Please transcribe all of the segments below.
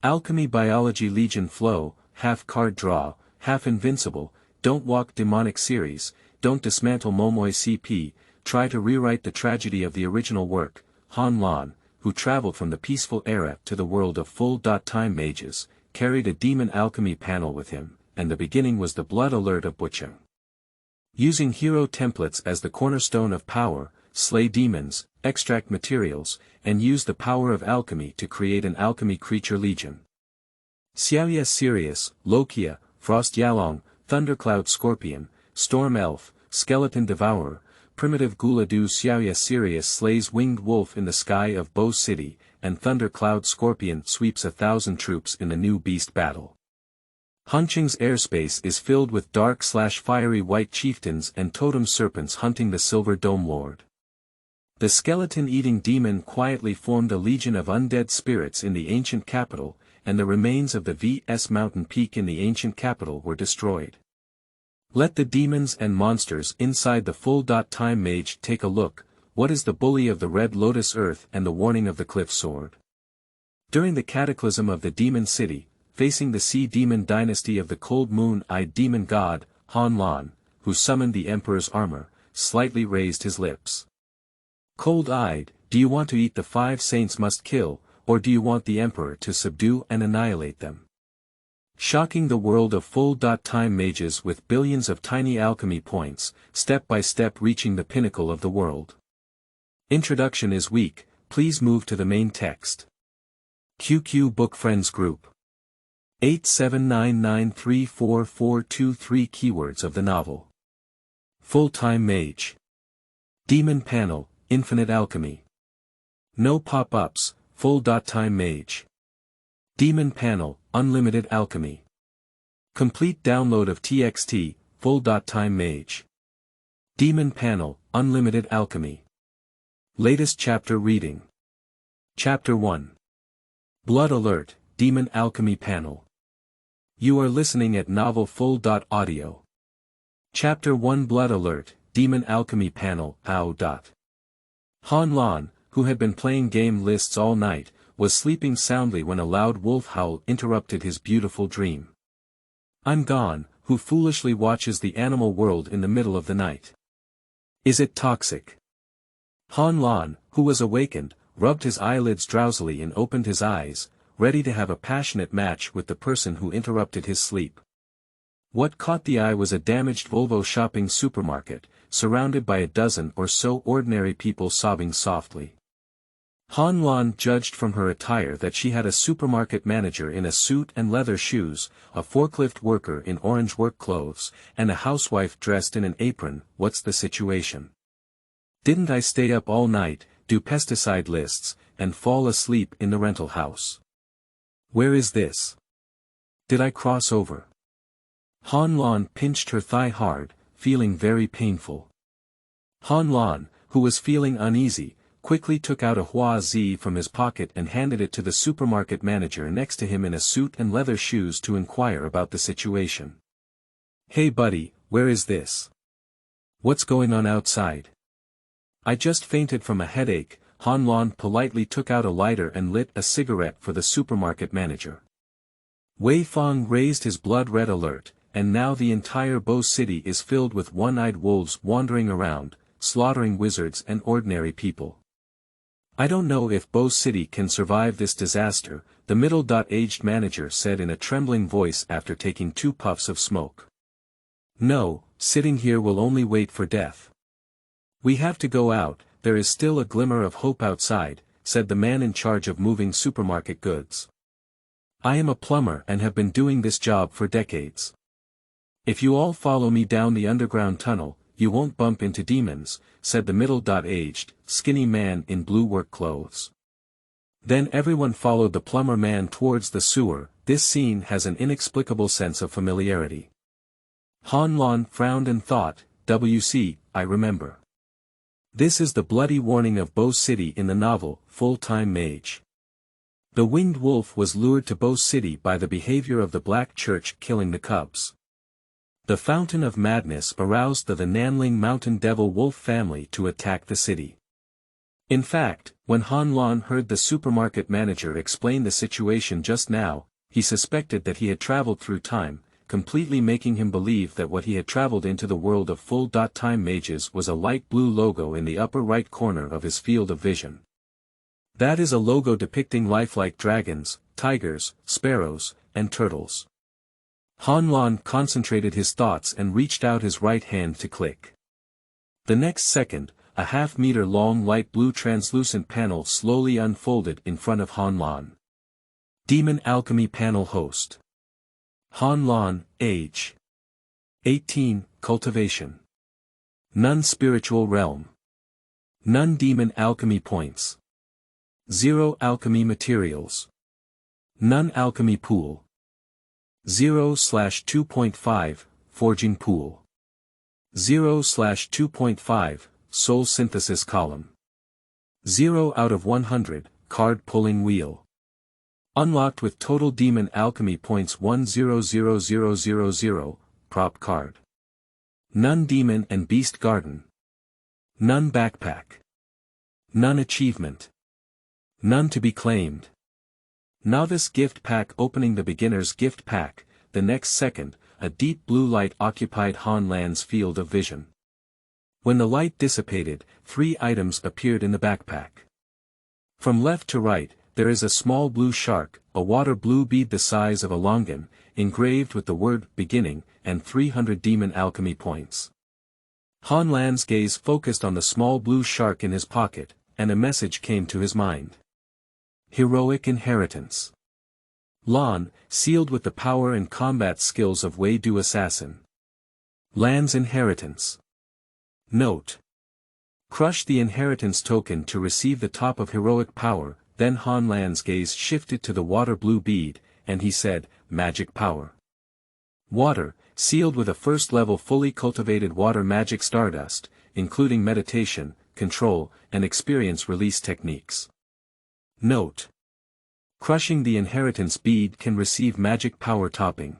Alchemy Biology Legion Flow, half card draw, half invincible, don't walk demonic series, don't dismantle Momoi CP, try to rewrite the tragedy of the original work, Han Lan, who traveled from the peaceful era to the world of full-time mages, carried a demon alchemy panel with him, and the beginning was the blood alert of Bucheng. Using hero templates as the cornerstone of power, slay demons, extract materials, and use the power of alchemy to create an alchemy creature legion. Xiaoyue Sirius, Lokia, Frost Yalong, Thundercloud Scorpion, Storm Elf, Skeleton Devourer, Primitive Guladu Xiaoyue Sirius slays Winged Wolf in the sky of Bo City, and Thundercloud Scorpion sweeps 1,000 troops in the new beast battle. Hunching's airspace is filled with dark/fiery white chieftains and totem serpents hunting the Silver Dome Lord. The skeleton-eating demon quietly formed a legion of undead spirits in the ancient capital, and the remains of the VS Mountain Peak in the ancient capital were destroyed. Let the demons and monsters inside the full-time mage take a look. What is the bully of the Red Lotus Earth and the warning of the Cliff Sword? During the cataclysm of the demon city, facing the sea demon dynasty of the cold moon-eyed demon god, Han Lan, who summoned the emperor's armor, slightly raised his lips. Cold-eyed, do you want to eat the 5 saints must kill, or do you want the emperor to subdue and annihilate them? Shocking the world of full-time mages with billions of tiny alchemy points, step by step reaching the pinnacle of the world. Introduction is weak, please move to the main text. QQ Book Friends Group 879934423 Keywords of the novel. Full-time mage. Demon panel, infinite alchemy. No pop-ups, full-time mage. Demon panel, unlimited alchemy. Complete download of TXT, full-time mage. Demon panel, unlimited alchemy. Latest chapter reading. Chapter 1. Blood alert, demon alchemy panel. You are listening at novel full.audio. Chapter 1 Blood alert, demon alchemy panel, how. Han Lan, who had been playing game lists all night, was sleeping soundly when a loud wolf howl interrupted his beautiful dream. I'm gone, who foolishly watches the animal world in the middle of the night. Is it toxic? Han Lan, who was awakened, rubbed his eyelids drowsily and opened his eyes, ready to have a passionate match with the person who interrupted his sleep. What caught the eye was a damaged Volvo shopping supermarket, surrounded by a dozen or so ordinary people sobbing softly. Han Lan judged from her attire that she had a supermarket manager in a suit and leather shoes, a forklift worker in orange work clothes, and a housewife dressed in an apron. What's the situation? Didn't I stay up all night, do pesticide lists, and fall asleep in the rental house? Where is this? Did I cross over? Han Lan pinched her thigh hard, feeling very painful. Han Lan, who was feeling uneasy, quickly took out a Hua Zi from his pocket and handed it to the supermarket manager next to him in a suit and leather shoes to inquire about the situation. Hey buddy, where is this? What's going on outside? I just fainted from a headache. Han Lan politely took out a lighter and lit a cigarette for the supermarket manager. Wei Fang raised his blood-red alert, and now the entire Bo City is filled with one-eyed wolves wandering around, slaughtering wizards and ordinary people. I don't know if Bo City can survive this disaster, the middle-aged manager said in a trembling voice after taking 2 puffs of smoke. No, sitting here will only wait for death. We have to go out, there is still a glimmer of hope outside, said the man in charge of moving supermarket goods. I am a plumber and have been doing this job for decades. If you all follow me down the underground tunnel, you won't bump into demons, said the middle-aged, skinny man in blue work clothes. Then everyone followed the plumber man towards the sewer. This scene has an inexplicable sense of familiarity. Han Lan frowned and thought, WC, I remember. This is the bloody warning of Bo City in the novel, Full-Time Mage. The winged wolf was lured to Bo City by the behavior of the Black Church killing the cubs. The Fountain of Madness aroused the Nanling Mountain Devil Wolf family to attack the city. In fact, when Han Lan heard the supermarket manager explain the situation just now, he suspected that he had traveled through time, completely making him believe that what he had traveled into the world of full-time mages was a light blue logo in the upper right corner of his field of vision. That is a logo depicting lifelike dragons, tigers, sparrows, and turtles. Han Lan concentrated his thoughts and reached out his right hand to click. The next second, a half-meter-long light blue translucent panel slowly unfolded in front of Han Lan. Demon Alchemy Panel Host. Han Lan, age. 18, cultivation. None spiritual realm. None demon alchemy points. 0 alchemy materials. None alchemy pool. 0/2.5, forging pool. 0/2.5, soul synthesis column. 0 out of 100, card pulling wheel. Unlocked with total demon alchemy points 100000, prop card. None demon and beast garden. None backpack. None achievement. None to be claimed. Novice gift pack opening the beginner's gift pack. The next second, a deep blue light occupied Han Lan's field of vision. When the light dissipated, 3 items appeared in the backpack. From left to right, there is a small blue shark, a water blue bead the size of a longan, engraved with the word beginning, and 300 demon alchemy points. Han Lan's gaze focused on the small blue shark in his pocket, and a message came to his mind. Heroic inheritance. Lan, sealed with the power and combat skills of Wei Du Assassin. Lan's inheritance. Note. Crush the inheritance token to receive the top of heroic power. Then Han Lan's gaze shifted to the water blue bead, and he said, magic power. Water, sealed with a first-level fully cultivated water magic stardust, including meditation, control, and experience release techniques. Note. Crushing the inheritance bead can receive magic power topping.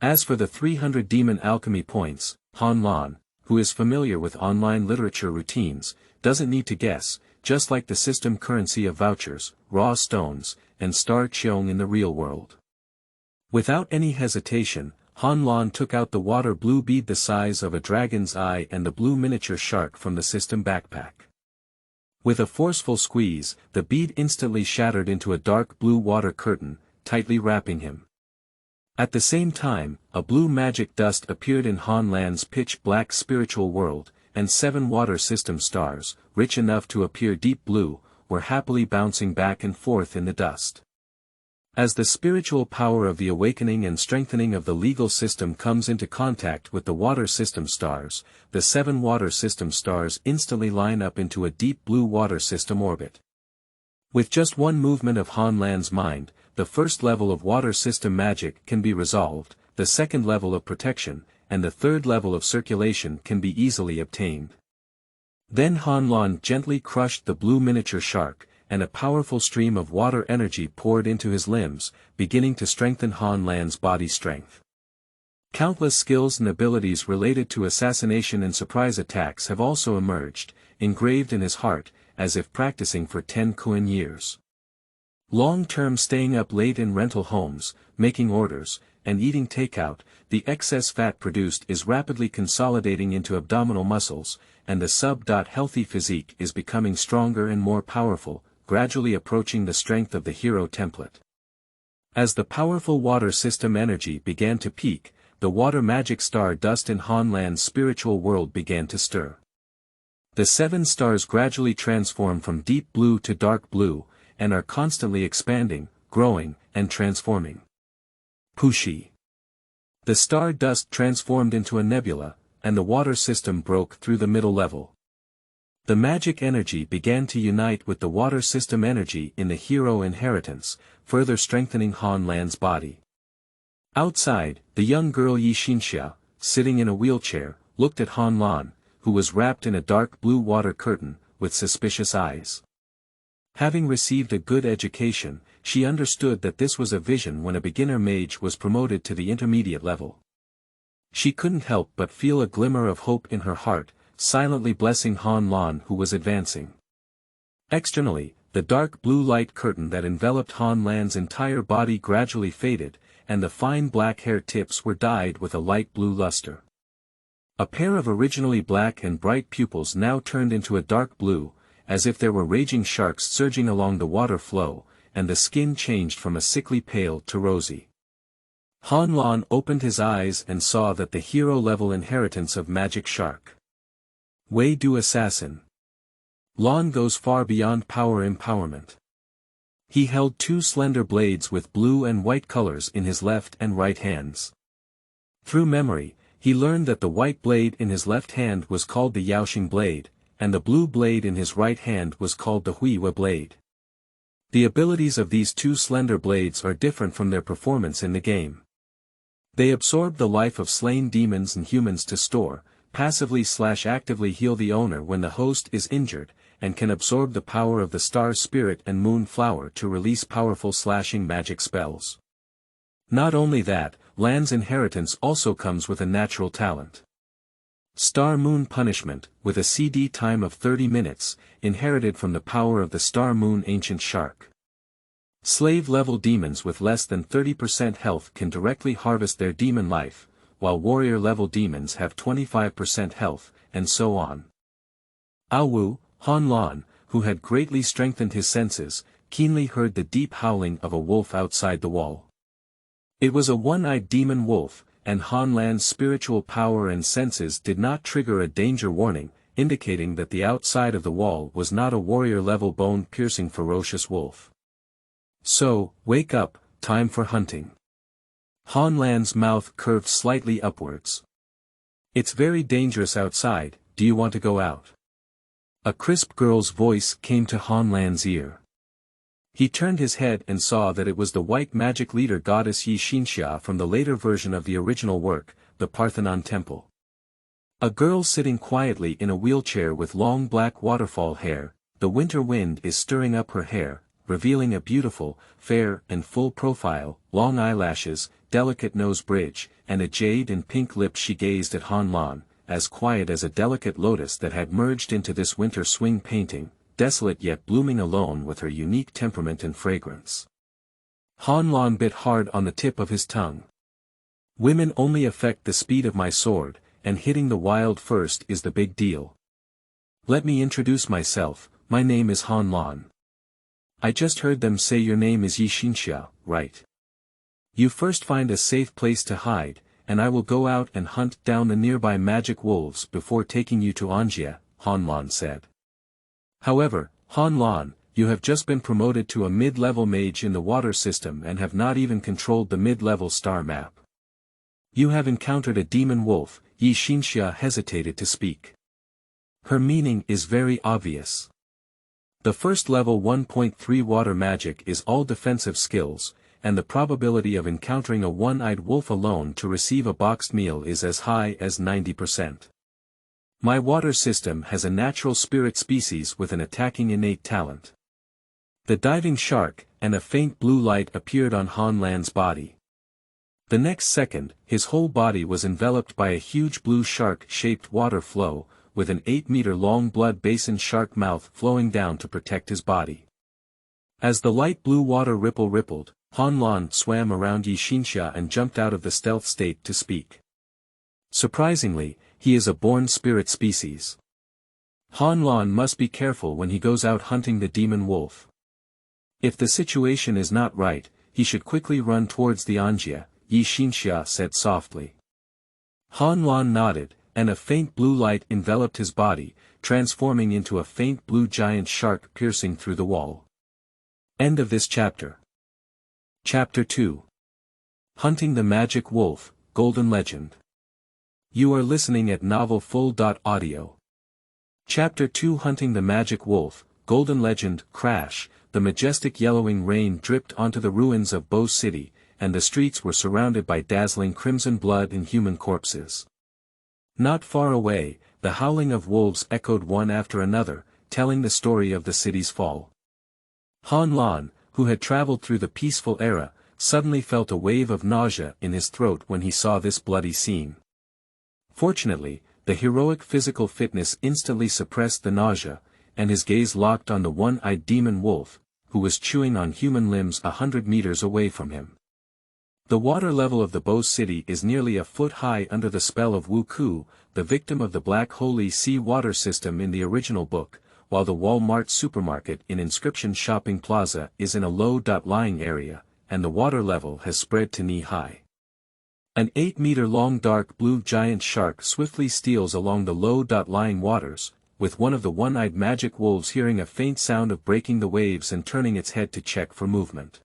As for the 300 demon alchemy points, Han Lan, who is familiar with online literature routines, doesn't need to guess, just like the system currency of vouchers, raw stones, and star cheong in the real world. Without any hesitation, Han Lan took out the water blue bead the size of a dragon's eye and the blue miniature shark from the system backpack. With a forceful squeeze, the bead instantly shattered into a dark blue water curtain, tightly wrapping him. At the same time, a blue magic dust appeared in Han Lan's pitch-black spiritual world, and 7 water system stars, rich enough to appear deep blue, were happily bouncing back and forth in the dust. As the spiritual power of the awakening and strengthening of the legal system comes into contact with the water system stars, the 7 water system stars instantly line up into a deep blue water system orbit. With just one movement of Han Lan's mind, the first level of water system magic can be resolved, the second level of protection, and the third level of circulation can be easily obtained. Then Han Lan gently crushed the blue miniature shark, and a powerful stream of water energy poured into his limbs, beginning to strengthen Han Lan's body strength. Countless skills and abilities related to assassination and surprise attacks have also emerged, engraved in his heart, as if practicing for 10 Kuan years. Long-term staying up late in rental homes, making orders, and eating takeout, the excess fat produced is rapidly consolidating into abdominal muscles, and the sub-healthy physique is becoming stronger and more powerful, gradually approaching the strength of the hero template. As the powerful water system energy began to peak, the water magic star dust in Han Lan's spiritual world began to stir. The 7 stars gradually transform from deep blue to dark blue, and are constantly expanding, growing, and transforming. Pushi. The star dust transformed into a nebula, and the water system broke through the middle level. The magic energy began to unite with the water system energy in the hero inheritance, further strengthening Han Lan's body. Outside, the young girl Yi Xinxia, sitting in a wheelchair, looked at Han Lan, who was wrapped in a dark blue water curtain, with suspicious eyes. Having received a good education, she understood that this was a vision when a beginner mage was promoted to the intermediate level. She couldn't help but feel a glimmer of hope in her heart, silently blessing Han Lan who was advancing. Externally, the dark blue light curtain that enveloped Han Lan's entire body gradually faded, and the fine black hair tips were dyed with a light blue luster. A pair of originally black and bright pupils now turned into a dark blue, as if there were raging sharks surging along the water flow, and the skin changed from a sickly pale to rosy. Han Lan opened his eyes and saw that the hero-level inheritance of Magic Shark. Wei Du Assassin. Lan goes far beyond power empowerment. He held two slender blades with blue and white colors in his left and right hands. Through memory, he learned that the white blade in his left hand was called the Yaoxing blade, and the blue blade in his right hand was called the Huiyue blade. The abilities of these two slender blades are different from their performance in the game. They absorb the life of slain demons and humans to store, passively/actively heal the owner when the host is injured, and can absorb the power of the star spirit and moon flower to release powerful slashing magic spells. Not only that, Lan's inheritance also comes with a natural talent. Star Moon Punishment, with a CD time of 30 minutes, inherited from the power of the Star Moon Ancient Shark. Slave-level demons with less than 30% health can directly harvest their demon life, while warrior-level demons have 25% health, and so on. Aowu, Han Lan, who had greatly strengthened his senses, keenly heard the deep howling of a wolf outside the wall. It was a one-eyed demon wolf, and Han Lan's spiritual power and senses did not trigger a danger warning, indicating that the outside of the wall was not a warrior-level bone-piercing ferocious wolf. So, wake up, time for hunting. Han Lan's mouth curved slightly upwards. It's very dangerous outside, do you want to go out? A crisp girl's voice came to Han Lan's ear. He turned his head and saw that it was the white magic leader goddess Yi Xinxia from the later version of the original work, the Parthenon Temple. A girl sitting quietly in a wheelchair with long black waterfall hair, the winter wind is stirring up her hair, revealing a beautiful, fair and full profile, long eyelashes, delicate nose bridge, and a jade and pink lip. She gazed at Han Lan, as quiet as a delicate lotus that had merged into this winter swing painting, desolate yet blooming alone with her unique temperament and fragrance. Han Lan bit hard on the tip of his tongue. Women only affect the speed of my sword, and hitting the wild first is the big deal. Let me introduce myself, my name is Han Lan. I just heard them say your name is Yi Xinxia, right? You first find a safe place to hide, and I will go out and hunt down the nearby magic wolves before taking you to Anjia, Han Lan said. However, Han Lan, you have just been promoted to a mid-level mage in the water system and have not even controlled the mid-level star map. You have encountered a demon wolf. Yi Xinxia hesitated to speak. Her meaning is very obvious. The first level 1.3 water magic is all defensive skills, and the probability of encountering a one-eyed wolf alone to receive a boxed meal is as high as 90%. My water system has a natural spirit species with an attacking innate talent. The diving shark, and a faint blue light appeared on Han Lan's body. The next second, his whole body was enveloped by a huge blue shark-shaped water flow, with an 8-meter-long blood basin shark mouth flowing down to protect his body. As the light blue water rippled, Han Lan swam around Yi Xinxia and jumped out of the stealth state to speak. Surprisingly, he is a born spirit species. Han Lan must be careful when he goes out hunting the demon wolf. If the situation is not right, he should quickly run towards the Anjia, Yi Xinxia said softly. Han Lan nodded, and a faint blue light enveloped his body, transforming into a faint blue giant shark piercing through the wall. End of this chapter. Chapter 2. Hunting the Magic Wolf, Golden Legend. You are listening at novelfull.audio. Chapter 2. Hunting the Magic Wolf, Golden Legend. Crash. The majestic yellowing rain dripped onto the ruins of Bo City, and the streets were surrounded by dazzling crimson blood and human corpses. Not far away, the howling of wolves echoed one after another, telling the story of the city's fall. Han Lan, who had traveled through the peaceful era, suddenly felt a wave of nausea in his throat when he saw this bloody scene. Fortunately, the heroic physical fitness instantly suppressed the nausea, and his gaze locked on the one-eyed demon wolf, who was chewing on human limbs 100 meters away from him. The water level of the Bo City is nearly a foot high under the spell of Wu Ku, the victim of the Black Holy Sea water system in the original book, while the Walmart supermarket in Inscription Shopping Plaza is in a low-lying area, and the water level has spread to knee-high. An 8-meter-long dark blue giant shark swiftly steals along the low-lying waters, with one of the one-eyed magic wolves hearing a faint sound of breaking the waves and turning its head to check for movement.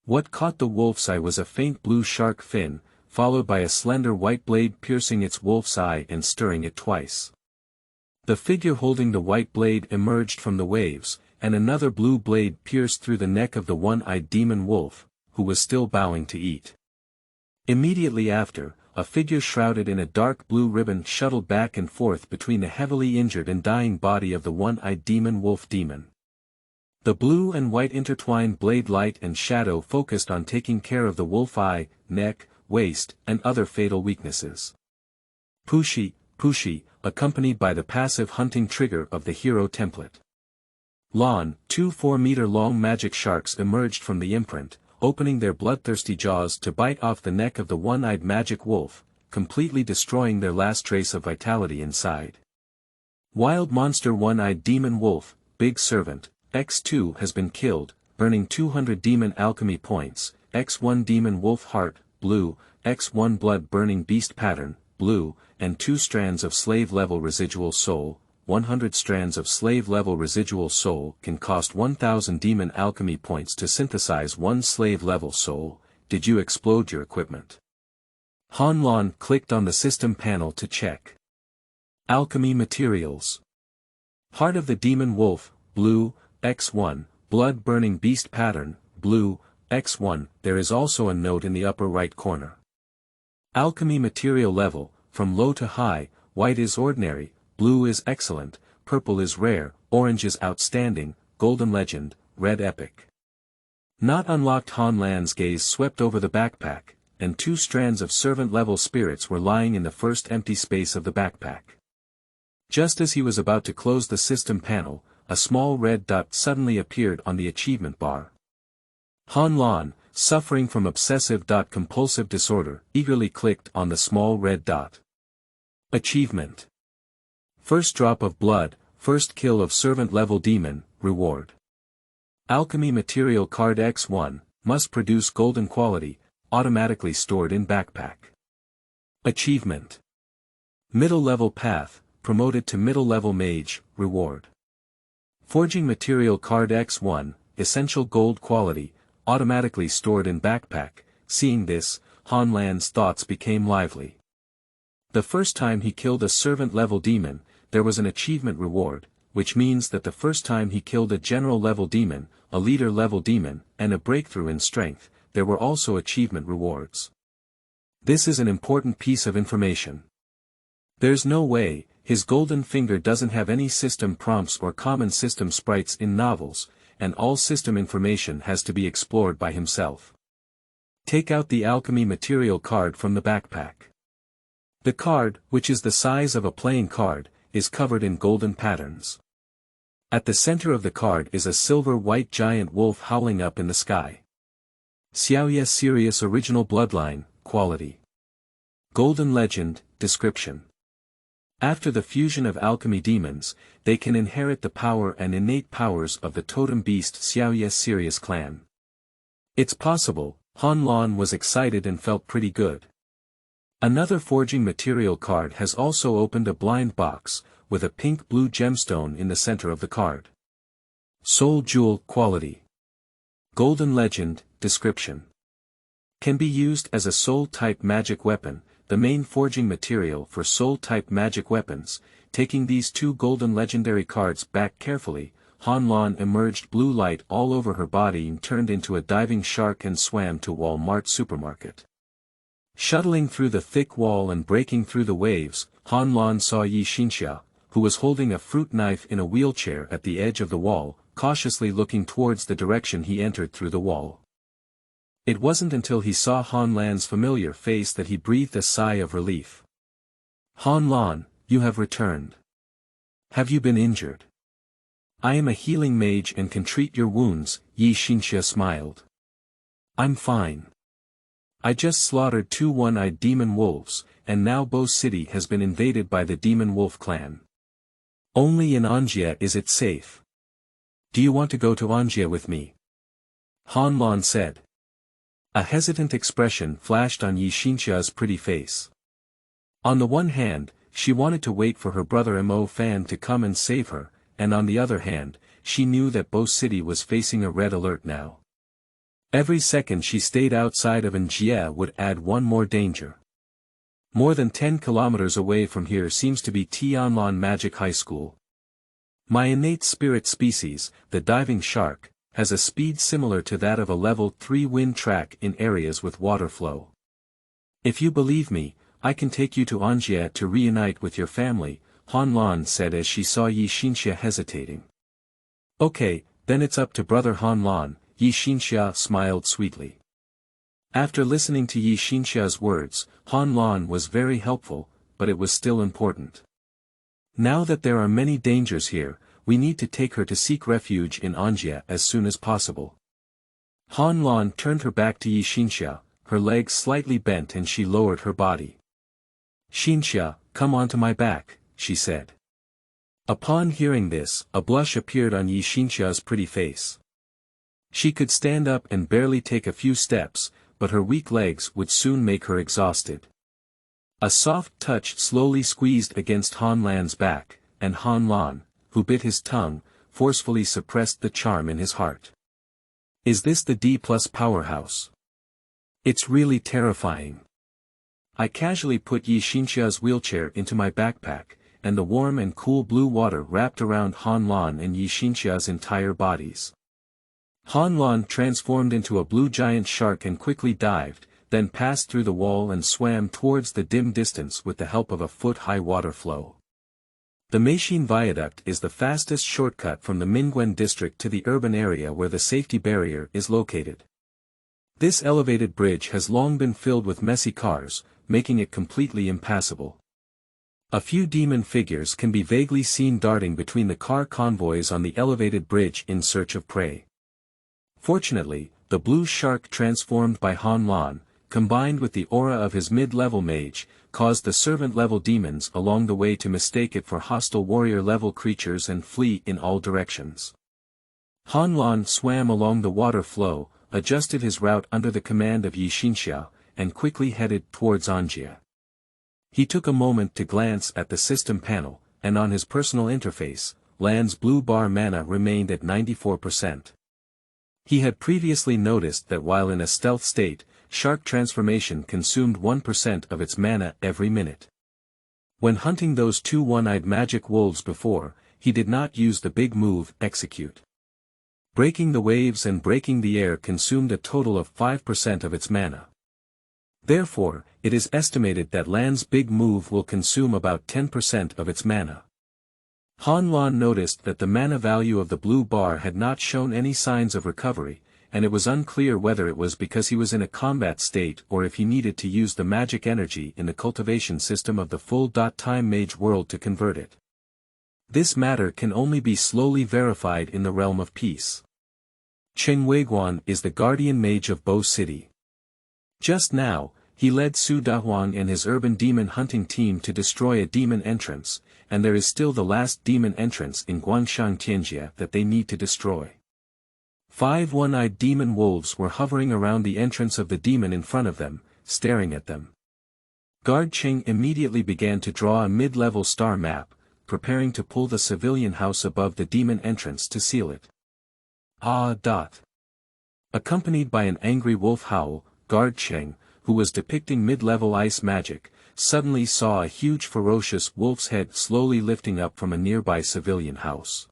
What caught the wolf's eye was a faint blue shark fin, followed by a slender white blade piercing its wolf's eye and stirring it twice. The figure holding the white blade emerged from the waves, and another blue blade pierced through the neck of the one-eyed demon wolf, who was still bowing to eat. Immediately after, a figure shrouded in a dark blue ribbon shuttled back and forth between the heavily injured and dying body of the one-eyed demon wolf demon. The blue and white intertwined blade light and shadow focused on taking care of the wolf eye, neck, waist, and other fatal weaknesses. Pushi, accompanied by the passive hunting trigger of the hero template. Lawn, 2 4-meter-long magic sharks emerged from the imprint, opening their bloodthirsty jaws to bite off the neck of the one-eyed magic wolf, completely destroying their last trace of vitality inside. Wild monster one-eyed demon wolf, big servant, X2 has been killed, earning 200 demon alchemy points, X1 demon wolf heart, blue, X1 blood burning beast pattern, blue, and 2 strands of slave level residual soul. 100 strands of slave level residual soul can cost 1000 demon alchemy points to synthesize 1 slave level soul. Did you explode your equipment? Han Lan clicked on the system panel to check. Alchemy materials. Heart of the demon wolf, blue, X1, blood burning beast pattern, blue, X1. There is also a note in the upper right corner. Alchemy material level, from low to high, white is ordinary, blue is excellent, purple is rare, orange is outstanding, golden legend, red epic. Not unlocked. Han Lan's gaze swept over the backpack, and 2 strands of servant-level spirits were lying in the first empty space of the backpack. Just as he was about to close the system panel, a small red dot suddenly appeared on the achievement bar. Han Lan, suffering from obsessive-compulsive disorder, eagerly clicked on the small red dot. Achievement. First drop of blood, first kill of servant-level demon, reward. Alchemy material card X1, must produce golden quality, automatically stored in backpack. Achievement. Middle-level path, promoted to middle-level mage, reward. Forging material card X1, essential gold quality, automatically stored in backpack. Seeing this, Han Lan's thoughts became lively. The first time he killed a servant-level demon, there was an achievement reward, which means that the first time he killed a general-level demon, a leader-level demon, and a breakthrough in strength, there were also achievement rewards. This is an important piece of information. There's no way, his golden finger doesn't have any system prompts or common system sprites in novels, and all system information has to be explored by himself. Take out the alchemy material card from the backpack. The card, which is the size of a playing card, is covered in golden patterns. At the center of the card is a silver-white giant wolf howling up in the sky. Xiaoyue Sirius original bloodline, quality. Golden legend, description. After the fusion of alchemy demons, they can inherit the power and innate powers of the totem beast Xiaoyue Sirius clan. It's possible. Han Lan was excited and felt pretty good. Another forging material card has also opened a blind box, with a pink-blue gemstone in the center of the card. Soul Jewel quality. Golden legend, description. Can be used as a soul-type magic weapon, the main forging material for soul-type magic weapons. Taking these 2 golden legendary cards back carefully, Han Lan emerged blue light all over her body and turned into a diving shark and swam to Walmart supermarket. Shuttling through the thick wall and breaking through the waves, Han Lan saw Yi Xinxia, who was holding a fruit knife in a wheelchair at the edge of the wall, cautiously looking towards the direction he entered through the wall. It wasn't until he saw Han Lan's familiar face that he breathed a sigh of relief. Han Lan, you have returned. Have you been injured? I am a healing mage and can treat your wounds, Yi Xinxia smiled. I'm fine. I just slaughtered 2 one-eyed demon wolves, and now Bo City has been invaded by the demon wolf clan. Only in Anjia is it safe. Do you want to go to Anjia with me? Han Lan said. A hesitant expression flashed on Yi Xinxia's pretty face. On the one hand, she wanted to wait for her brother Mo Fan to come and save her, and on the other hand, she knew that Bo City was facing a red alert now. Every second she stayed outside of Anjia would add one more danger. More than 10 kilometers away from here seems to be Tianlan Magic High School. My innate spirit species, the diving shark, has a speed similar to that of a level 3 wind track in areas with water flow. If you believe me, I can take you to Anjia to reunite with your family, Han Lan said as she saw Yi Xinxia hesitating. Okay, then it's up to brother Han Lan, Yi Xinxia smiled sweetly. After listening to Yi Xinxia's words, Han Lan was very helpful, but it was still important. Now that there are many dangers here, we need to take her to seek refuge in Anjia as soon as possible. Han Lan turned her back to Yi Xinxia, her legs slightly bent and she lowered her body. Xinxia, come onto my back, she said. Upon hearing this, a blush appeared on Yi Xinxia's pretty face. She could stand up and barely take a few steps, but her weak legs would soon make her exhausted. A soft touch slowly squeezed against Han Lan's back, and Han Lan, who bit his tongue, forcefully suppressed the charm in his heart. Is this the D+ powerhouse? It's really terrifying. I casually put Yi Xinxia's wheelchair into my backpack, and the warm and cool blue water wrapped around Han Lan and Yi Xinxia's entire bodies. Han Lan transformed into a blue giant shark and quickly dived, then passed through the wall and swam towards the dim distance with the help of a foot-high water flow. The Meishin Viaduct is the fastest shortcut from the Mingwen district to the urban area where the safety barrier is located. This elevated bridge has long been filled with messy cars, making it completely impassable. A few demon figures can be vaguely seen darting between the car convoys on the elevated bridge in search of prey. Fortunately, the blue shark transformed by Han Lan, combined with the aura of his mid-level mage, caused the servant-level demons along the way to mistake it for hostile warrior-level creatures and flee in all directions. Han Lan swam along the water flow, adjusted his route under the command of Yi Xinxia, and quickly headed towards Anjia. He took a moment to glance at the system panel, and on his personal interface, Lan's blue bar mana remained at 94%. He had previously noticed that while in a stealth state, shark transformation consumed 1% of its mana every minute. When hunting those 2 one-eyed magic wolves before, he did not use the big move, execute. Breaking the waves and breaking the air consumed a total of 5% of its mana. Therefore, it is estimated that Lan's big move will consume about 10% of its mana. Han Lan noticed that the mana value of the blue bar had not shown any signs of recovery, and it was unclear whether it was because he was in a combat state or if he needed to use the magic energy in the cultivation system of the full Time Mage world to convert it. This matter can only be slowly verified in the realm of peace. Cheng Weiguan is the guardian mage of Bo City. Just now, he led Su Dahuang and his urban demon hunting team to destroy a demon entrance, and there is still the last demon entrance in Guangshang Tianjia that they need to destroy. 5 one-eyed demon wolves were hovering around the entrance of the demon in front of them, staring at them. Guard Cheng immediately began to draw a mid-level star map, preparing to pull the civilian house above the demon entrance to seal it. Accompanied by an angry wolf howl, Guard Cheng, who was depicting mid-level ice magic, suddenly saw a huge ferocious wolf's head slowly lifting up from a nearby civilian house.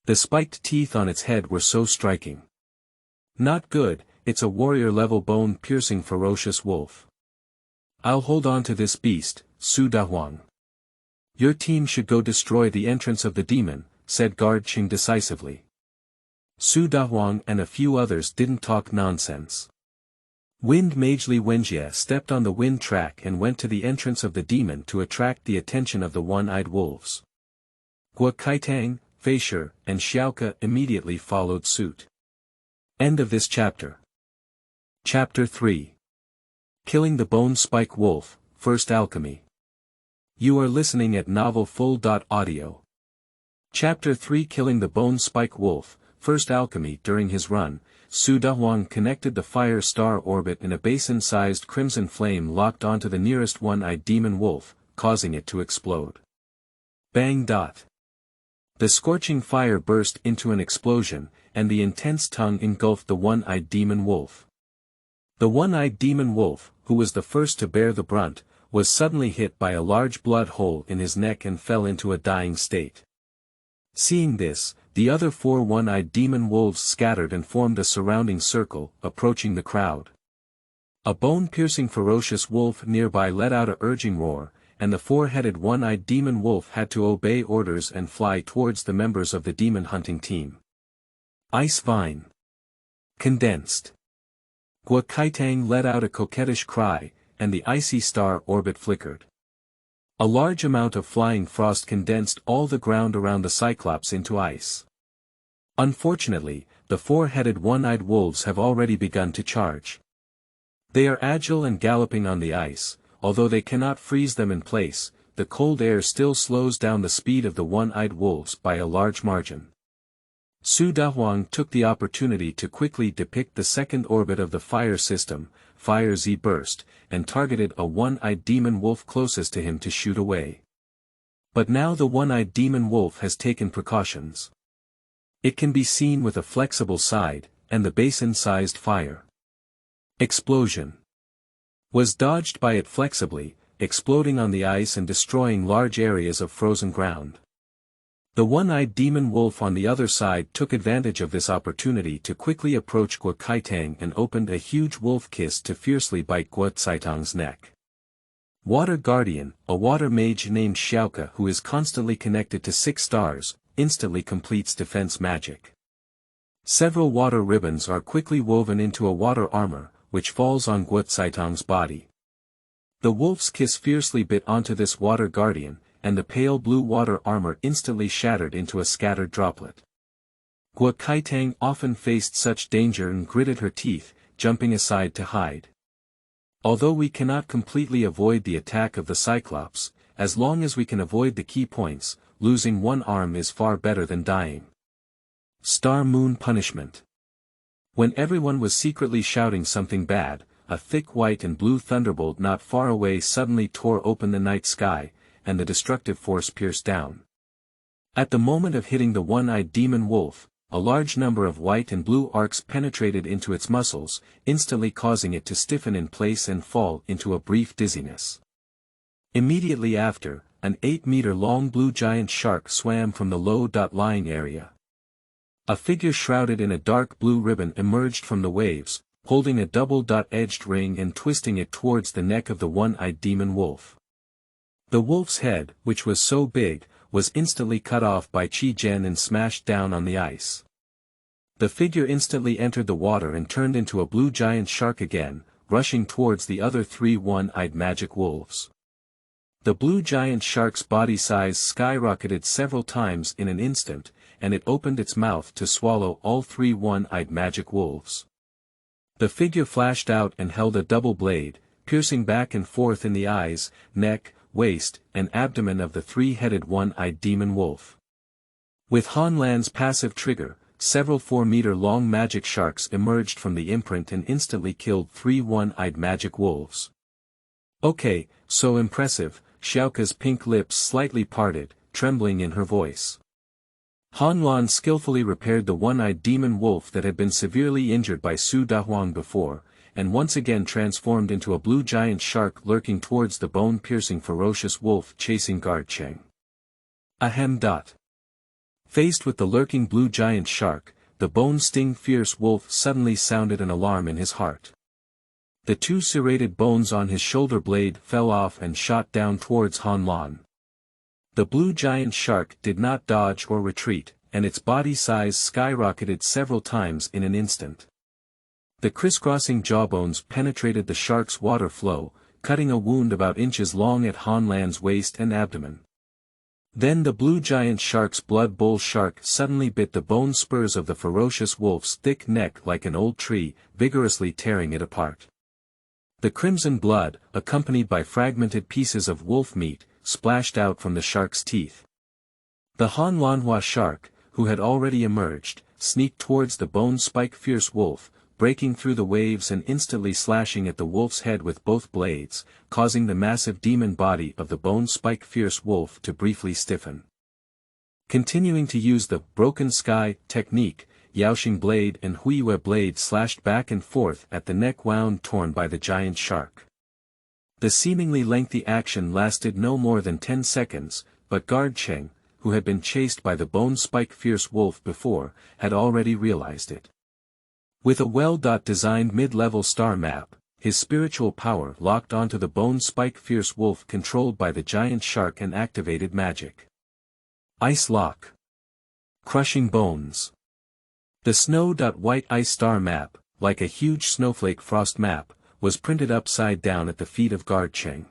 The spiked teeth on its head were so striking. Not good, it's a warrior-level bone-piercing ferocious wolf. I'll hold on to this beast, Su Dahuang. Your team should go destroy the entrance of the demon, said Guard Cheng decisively. Su Dahuang and a few others didn't talk nonsense. Wind Mage Li Wenjie stepped on the wind track and went to the entrance of the demon to attract the attention of the one-eyed wolves. Gua Kaitang, Feisher, and Xiaoyue immediately followed suit. End of this chapter. Chapter 3. Killing the Bone Spike Wolf, First Alchemy. You are listening at Novel Full.audio. Chapter 3. Killing the Bone Spike Wolf, First Alchemy. During his run, Su Dahuang connected the fire star orbit in a basin-sized crimson flame locked onto the nearest one-eyed demon wolf, causing it to explode. Bang! The scorching fire burst into an explosion, and the intense tongue engulfed the one-eyed demon wolf. The one-eyed demon wolf, who was the first to bear the brunt, was suddenly hit by a large blood hole in his neck and fell into a dying state. Seeing this, the other 4 one-eyed demon wolves scattered and formed a surrounding circle, approaching the crowd. A bone-piercing ferocious wolf nearby let out a urging roar, and the 4-headed one-eyed demon wolf had to obey orders and fly towards the members of the demon hunting team. Ice Vine. Condensed. Guo Kaitang let out a coquettish cry, and the icy star orbit flickered. A large amount of flying frost condensed all the ground around the Cyclops into ice. Unfortunately, the 4-headed one-eyed wolves have already begun to charge. They are agile and galloping on the ice. Although they cannot freeze them in place, the cold air still slows down the speed of the one-eyed wolves by a large margin. Su Dahuang took the opportunity to quickly depict the second orbit of the fire system, Fire Z Burst, and targeted a one-eyed demon wolf closest to him to shoot away. But now the one-eyed demon wolf has taken precautions. It can be seen with a flexible side, and the basin-sized fire explosion was dodged by it flexibly, exploding on the ice and destroying large areas of frozen ground. The one-eyed demon wolf on the other side took advantage of this opportunity to quickly approach Guo Kaitang and opened a huge wolf kiss to fiercely bite Guo Caitang's neck. Water Guardian, a water mage named Xiaoyue who is constantly connected to 6 stars, instantly completes defense magic. Several water ribbons are quickly woven into a water armor, which falls on Guo Caitang's body. The wolf's kiss fiercely bit onto this water guardian, and the pale blue water armor instantly shattered into a scattered droplet. Guo Kaitang often faced such danger and gritted her teeth, jumping aside to hide. Although we cannot completely avoid the attack of the Cyclops, as long as we can avoid the key points, losing one arm is far better than dying. Star Moon Punishment. When everyone was secretly shouting something bad, a thick white and blue thunderbolt not far away suddenly tore open the night sky, and the destructive force pierced down. At the moment of hitting the one-eyed demon wolf, a large number of white and blue arcs penetrated into its muscles, instantly causing it to stiffen in place and fall into a brief dizziness. Immediately after, an 8-meter-long blue giant shark swam from the low-lying area. A figure shrouded in a dark blue ribbon emerged from the waves, holding a double-edged ring and twisting it towards the neck of the one-eyed demon wolf. The wolf's head, which was so big, was instantly cut off by Qi Jian and smashed down on the ice. The figure instantly entered the water and turned into a blue giant shark again, rushing towards the other 3 one-eyed magic wolves. The blue giant shark's body size skyrocketed several times in an instant, and it opened its mouth to swallow all 3 one-eyed magic wolves. The figure flashed out and held a double blade, piercing back and forth in the eyes, neck, waist, and abdomen of the 3-headed one-eyed demon wolf. With Han Lan's passive trigger, several 4-meter-long magic sharks emerged from the imprint and instantly killed 3 one-eyed magic wolves. Okay, so impressive, Xiaoyue's pink lips slightly parted, trembling in her voice. Han Lan skillfully repaired the one-eyed demon wolf that had been severely injured by Su Dahuang before, and once again transformed into a blue giant shark lurking towards the bone-piercing ferocious wolf chasing guard Cheng. Ahem. Faced with the lurking blue giant shark, the bone-sting fierce wolf suddenly sounded an alarm in his heart. The 2 serrated bones on his shoulder blade fell off and shot down towards Han Lan. The blue giant shark did not dodge or retreat, and its body size skyrocketed several times in an instant. The crisscrossing jawbones penetrated the shark's water flow, cutting a wound about inches long at Han Lan's waist and abdomen. Then the blue giant shark's blood bowl shark suddenly bit the bone spurs of the ferocious wolf's thick neck like an old tree, vigorously tearing it apart. The crimson blood, accompanied by fragmented pieces of wolf meat, splashed out from the shark's teeth. The Han Lanhua shark, who had already emerged, sneaked towards the bone-spike fierce wolf, breaking through the waves and instantly slashing at the wolf's head with both blades, causing the massive demon body of the bone-spike fierce wolf to briefly stiffen. Continuing to use the broken sky technique, Yaoxing blade and Huiyue blade slashed back and forth at the neck wound torn by the giant shark. The seemingly lengthy action lasted no more than 10 seconds, but Guard Cheng, who had been chased by the bone-spike fierce wolf before, had already realized it. With a well-designed mid-level star map, his spiritual power locked onto the bone-spike fierce wolf controlled by the giant shark and activated magic. Ice Lock. Crushing Bones. The snow-white ice star map, like a huge snowflake frost map, was printed upside down at the feet of Guard Cheng.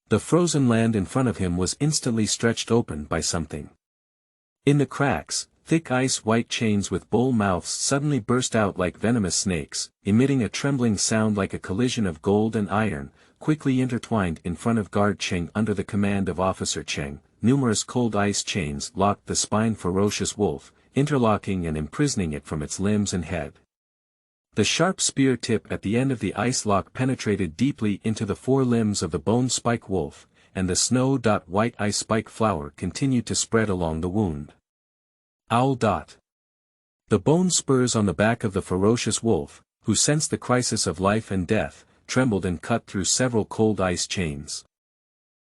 The frozen land in front of him was instantly stretched open by something. In the cracks, thick ice-white chains with bull mouths suddenly burst out like venomous snakes, emitting a trembling sound like a collision of gold and iron, quickly intertwined in front of Guard Cheng under the command of Officer Cheng. Numerous cold ice chains locked the spine ferocious wolf, interlocking and imprisoning it from its limbs and head. The sharp spear tip at the end of the ice lock penetrated deeply into the four limbs of the bone-spike wolf, and the snow-white ice spike flower continued to spread along the wound. Owl. The bone spurs on the back of the ferocious wolf, who sensed the crisis of life and death, trembled and cut through several cold ice chains.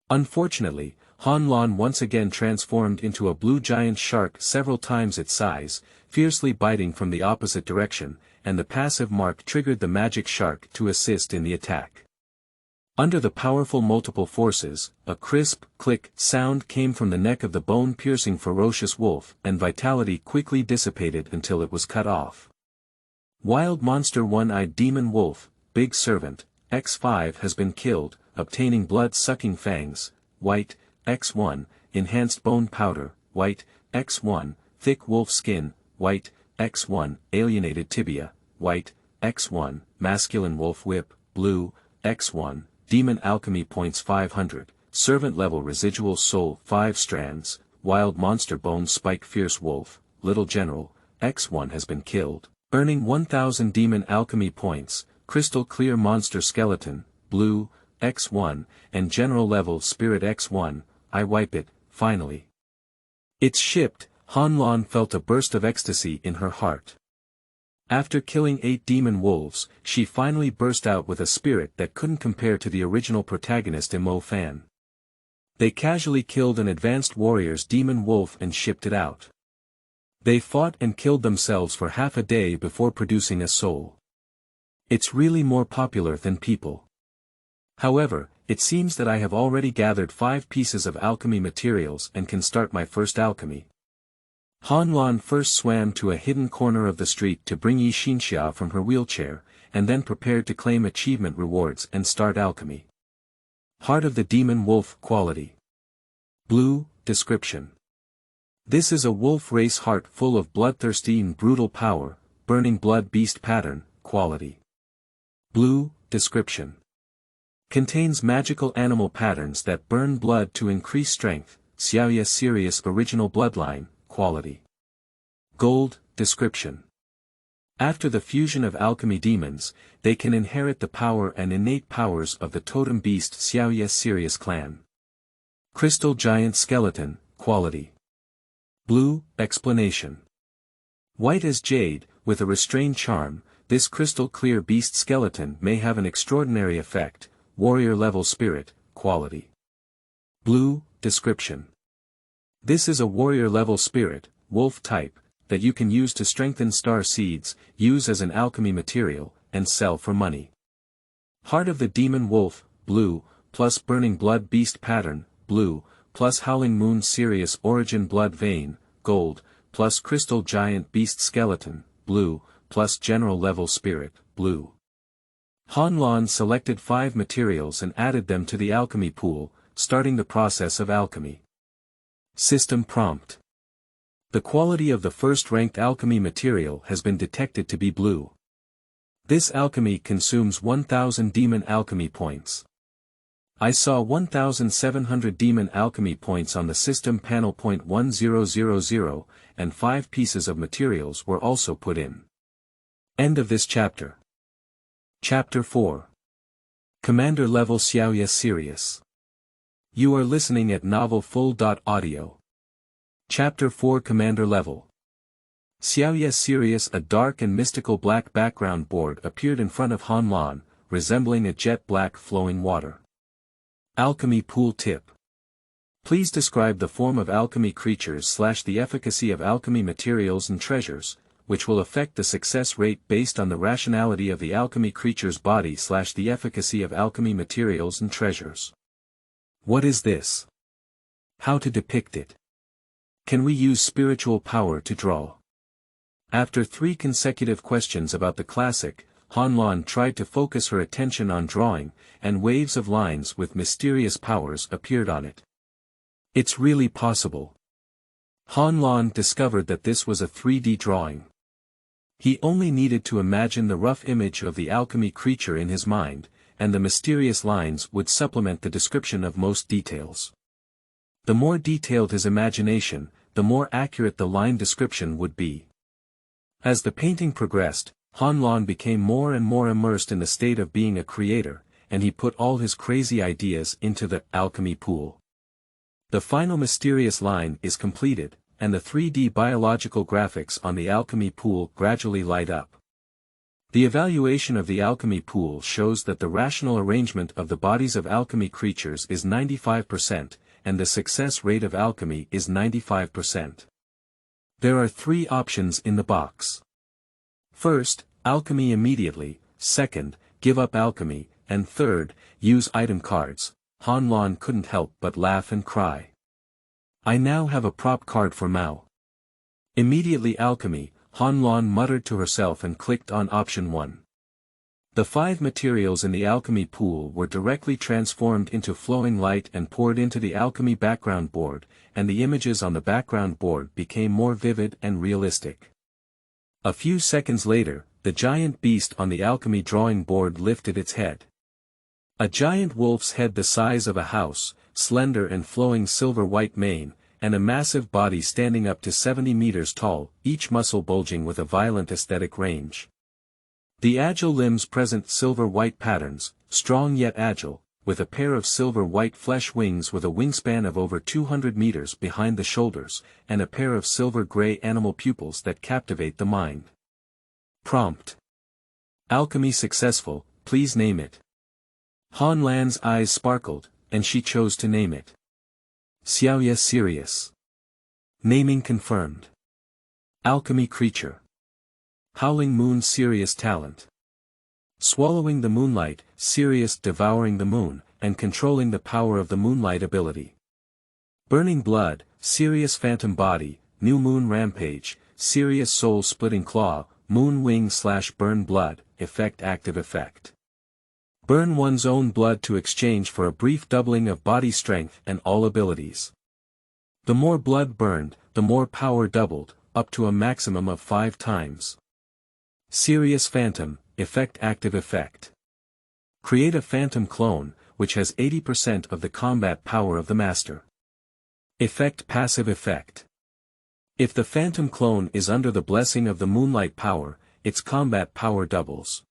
Unfortunately, Han Lan once again transformed into a blue giant shark several times its size, fiercely biting from the opposite direction, and the passive mark triggered the magic shark to assist in the attack. Under the powerful multiple forces, a crisp, click sound came from the neck of the bone-piercing ferocious wolf, and vitality quickly dissipated until it was cut off. Wild Monster One-Eyed Demon Wolf, Big Servant, X5 has been killed, obtaining blood-sucking fangs, white, X1, enhanced bone powder, white, X1, thick wolf skin, white, X1, alienated tibia, white, X1, masculine wolf whip, blue, X1, demon alchemy points 500, servant level residual soul 5 strands, wild monster bone spike fierce wolf, little general, X1 has been killed, earning 1000 demon alchemy points, crystal clear monster skeleton, blue, X1, and general level spirit X1, I wipe it, finally. It's shipped. Han Lan felt a burst of ecstasy in her heart. After killing 8 demon wolves, she finally burst out with a spirit that couldn't compare to the original protagonist Mo Fan. They casually killed an advanced warrior's demon wolf and shipped it out. They fought and killed themselves for half a day before producing a soul. It's really more popular than people. However, it seems that I have already gathered 5 pieces of alchemy materials and can start my first alchemy. Han Lan first swam to a hidden corner of the street to bring Yi Xinxia from her wheelchair, and then prepared to claim achievement rewards and start alchemy. Heart of the Demon Wolf quality. Blue, description. This is a wolf race heart full of bloodthirsty and brutal power, burning blood beast pattern, quality. Blue, description. Contains magical animal patterns that burn blood to increase strength, Xiaoyue Sirius original bloodline, quality. Gold, description. After the fusion of alchemy demons, they can inherit the power and innate powers of the totem beast Xiaoyue Sirius clan. Crystal giant skeleton, quality. Blue, explanation. White as jade, with a restrained charm, this crystal clear beast skeleton may have an extraordinary effect, warrior level spirit, quality. Blue, description. This is a warrior level spirit, wolf type, that you can use to strengthen star seeds, use as an alchemy material, and sell for money. Heart of the Demon Wolf, blue, plus burning blood beast pattern, blue, plus howling moon Sirius origin blood vein, gold, plus crystal giant beast skeleton, blue, plus general level spirit, blue. Han Lan selected 5 materials and added them to the alchemy pool, starting the process of alchemy. System prompt. The quality of the first-ranked alchemy material has been detected to be blue. This alchemy consumes 1000 demon alchemy points. I saw 1700 demon alchemy points on the system panel. 1000, and 5 pieces of materials were also put in. End of this chapter. Chapter 4. Commander level Xiaoyue Sirius. You are listening at novel full.audio. Chapter 4 Commander level. Xiaoyue Sirius. A dark and mystical black background board appeared in front of Han Lan, resembling a jet black flowing water. Alchemy pool tip. Please describe the form of alchemy creatures / the efficacy of alchemy materials and treasures, which will affect the success rate based on the rationality of the alchemy creature's body / the efficacy of alchemy materials and treasures. What is this? How to depict it? Can we use spiritual power to draw? After 3 consecutive questions about the classic, Han Lan tried to focus her attention on drawing, and waves of lines with mysterious powers appeared on it. It's really possible. Han Lan discovered that this was a 3D drawing. He only needed to imagine the rough image of the alchemy creature in his mind, and the mysterious lines would supplement the description of most details. The more detailed his imagination, the more accurate the line description would be. As the painting progressed, Han Lan became more and more immersed in the state of being a creator, and he put all his crazy ideas into the alchemy pool. The final mysterious line is completed, and the 3D biological graphics on the alchemy pool gradually light up. The evaluation of the alchemy pool shows that the rational arrangement of the bodies of alchemy creatures is 95%, and the success rate of alchemy is 95%. There are 3 options in the box. First, alchemy immediately, second, give up alchemy, and third, use item cards. Han Lan couldn't help but laugh and cry. I now have a prop card for Mao. Immediately alchemy, Han Lan muttered to herself and clicked on option 1. The 5 materials in the alchemy pool were directly transformed into flowing light and poured into the alchemy background board, and the images on the background board became more vivid and realistic. A few seconds later, the giant beast on the alchemy drawing board lifted its head. A giant wolf's head the size of a house, slender and flowing silver-white mane, and a massive body standing up to 70 meters tall, each muscle bulging with a violent aesthetic range. The agile limbs present silver-white patterns, strong yet agile, with a pair of silver-white flesh wings with a wingspan of over 200 meters behind the shoulders, and a pair of silver-gray animal pupils that captivate the mind. Prompt. Alchemy successful, please name it. Han Lan's eyes sparkled, and she chose to name it. Xiaoyue Sirius. Naming confirmed. Alchemy creature. Howling Moon Sirius talent. Swallowing the moonlight, Sirius devouring the moon, and controlling the power of the moonlight ability. Burning blood, Sirius phantom body, new moon rampage, Sirius soul splitting claw, moon wing / burn blood, effect active effect. Burn one's own blood to exchange for a brief doubling of body strength and all abilities. The more blood burned, the more power doubled, up to a maximum of 5 times. Sirius Phantom, effect active effect. Create a phantom clone, which has 80% of the combat power of the master. Effect passive effect. If the phantom clone is under the blessing of the moonlight power, its combat power doubles.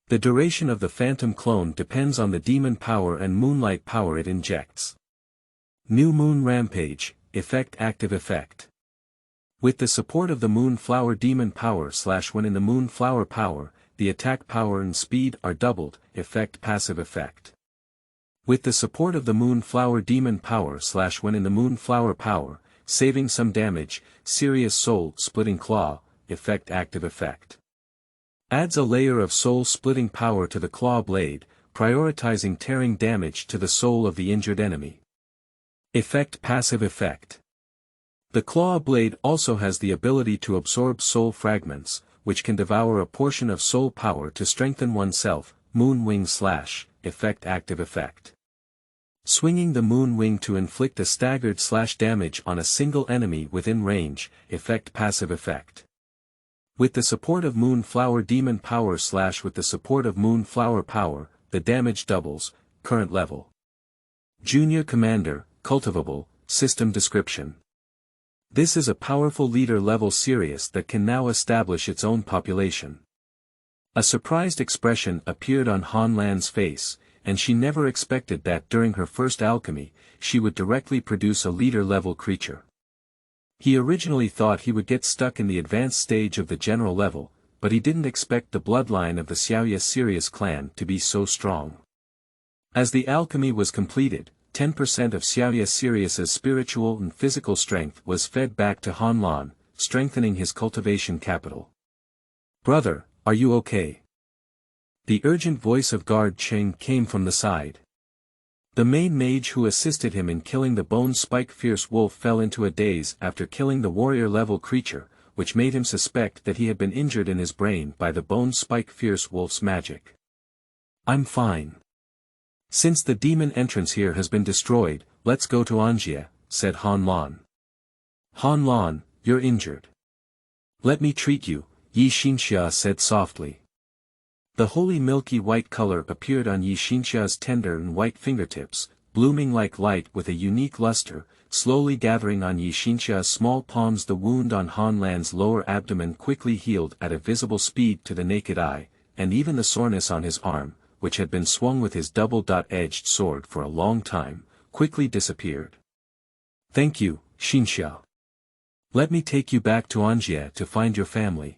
The duration of the phantom clone depends on the demon power and moonlight power it injects. New Moon Rampage, effect active effect. With the support of the Moonflower demon power / when in the Moonflower power, the attack power and speed are doubled, effect passive effect. With the support of the Moonflower demon power / when in the Moonflower power, saving some damage, Sirius soul splitting claw, effect active effect. Adds a layer of soul-splitting power to the claw blade, prioritizing tearing damage to the soul of the injured enemy. Effect passive effect. The claw blade also has the ability to absorb soul fragments, which can devour a portion of soul power to strengthen oneself, moon wing / effect active effect. Swinging the moon wing to inflict a staggered slash damage on a single enemy within range, effect passive effect. With the support of Moonflower Demon Power / with the support of Moonflower Power, the damage doubles, current level. Junior Commander, cultivable, system description. This is a powerful leader-level Sirius that can now establish its own population. A surprised expression appeared on Han Lan's face, and she never expected that during her first alchemy, she would directly produce a leader-level creature. He originally thought he would get stuck in the advanced stage of the general level, but he didn't expect the bloodline of the Xiaoyue Sirius clan to be so strong. As the alchemy was completed, 10% of Xiaoyue Sirius's spiritual and physical strength was fed back to Han Lan, strengthening his cultivation capital. "Brother, are you okay?" The urgent voice of Guard Cheng came from the side. The main mage who assisted him in killing the Bone Spike Fierce Wolf fell into a daze after killing the warrior-level creature, which made him suspect that he had been injured in his brain by the Bone Spike Fierce Wolf's magic. "I'm fine. Since the demon entrance here has been destroyed, let's go to Anjia," said Han Lan. "Han Lan, you're injured. Let me treat you," Yi Xinxia said softly. The holy milky white color appeared on Yi Xinxia's tender and white fingertips, blooming like light with a unique luster, slowly gathering on Yi Xinxia's small palms. The wound on Han Lan's lower abdomen quickly healed at a visible speed to the naked eye, and even the soreness on his arm, which had been swung with his double-edged sword for a long time, quickly disappeared. "Thank you, Xinxia. Let me take you back to Anjia to find your family."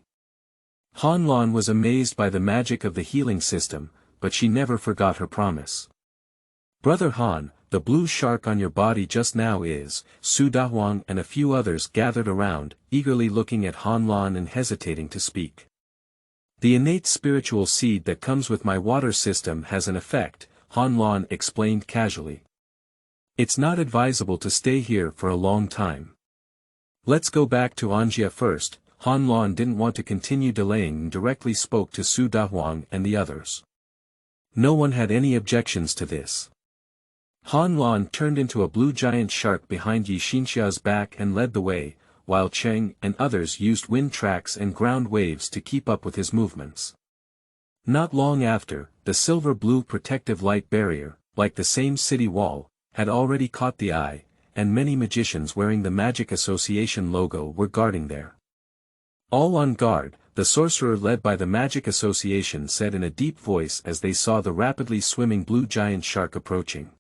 Han Lan was amazed by the magic of the healing system, but she never forgot her promise. "Brother Han, the blue shark on your body just now is," Su Dahuang and a few others gathered around, eagerly looking at Han Lan and hesitating to speak. "The innate spiritual seed that comes with my water system has an effect," Han Lan explained casually. "It's not advisable to stay here for a long time. Let's go back to Anjia first." Han Lan didn't want to continue delaying and directly spoke to Su Dahuang and the others. No one had any objections to this. Han Lan turned into a blue giant shark behind Yi Xinxia's back and led the way, while Cheng and others used wind tracks and ground waves to keep up with his movements. Not long after, the silver-blue protective light barrier, like the same city wall, had already caught the eye, and many magicians wearing the Magic Association logo were guarding there. "All on guard," the sorcerer led by the Magic Association said in a deep voice as they saw the rapidly swimming blue giant shark approaching.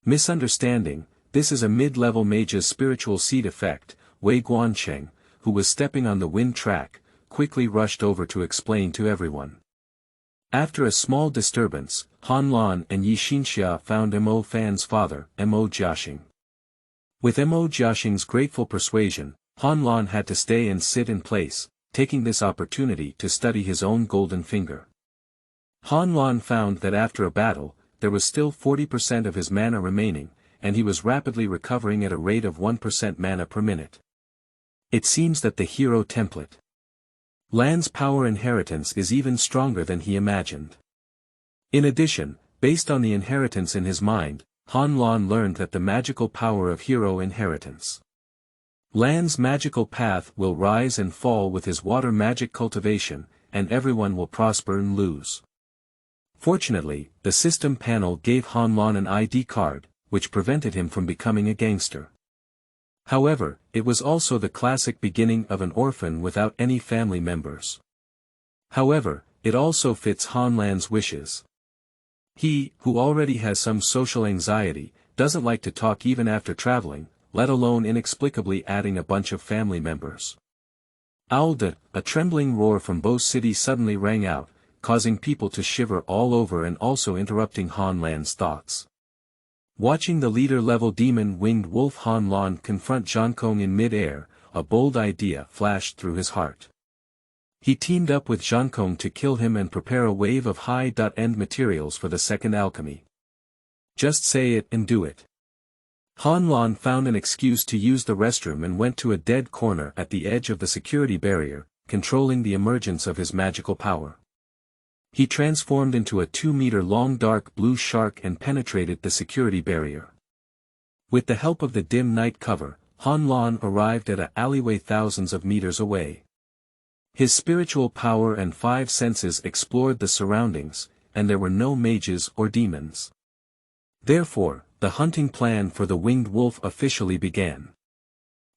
"Misunderstanding, this is a mid-level mage's spiritual seed effect," Wei Guancheng, who was stepping on the wind track, quickly rushed over to explain to everyone. After a small disturbance, Han Lan and Yi Xinxia found Mo Fan's father, Mo Jiaxing. With Mo Jiaxing's grateful persuasion, Han Lan had to stay and sit in place, taking this opportunity to study his own golden finger. Han Lan found that after a battle, there was still 40% of his mana remaining, and he was rapidly recovering at a rate of 1% mana per minute. It seems that the hero template Lan's power inheritance is even stronger than he imagined. In addition, based on the inheritance in his mind, Han Lan learned that the magical power of hero inheritance. Lan's magical path will rise and fall with his water magic cultivation, and everyone will prosper and lose. Fortunately, the system panel gave Han Lan an ID card, which prevented him from becoming a gangster. However, it was also the classic beginning of an orphan without any family members. However, it also fits Han Lan's wishes. He, who already has some social anxiety, doesn't like to talk even after traveling, let alone inexplicably adding a bunch of family members. "Alda!" A trembling roar from both cities suddenly rang out, causing people to shiver all over and also interrupting Han Lan's thoughts. Watching the leader-level demon-winged wolf Han Lan confront Zhankong in mid-air, a bold idea flashed through his heart. He teamed up with Zhankong to kill him and prepare a wave of high-end materials for the second alchemy. Just say it and do it. Han Lan found an excuse to use the restroom and went to a dead corner at the edge of the security barrier, controlling the emergence of his magical power. He transformed into a 2-meter-long dark blue shark and penetrated the security barrier. With the help of the dim night cover, Han Lan arrived at an alleyway thousands of meters away. His spiritual power and 5 senses explored the surroundings, and there were no mages or demons. Therefore, the hunting plan for the winged wolf officially began.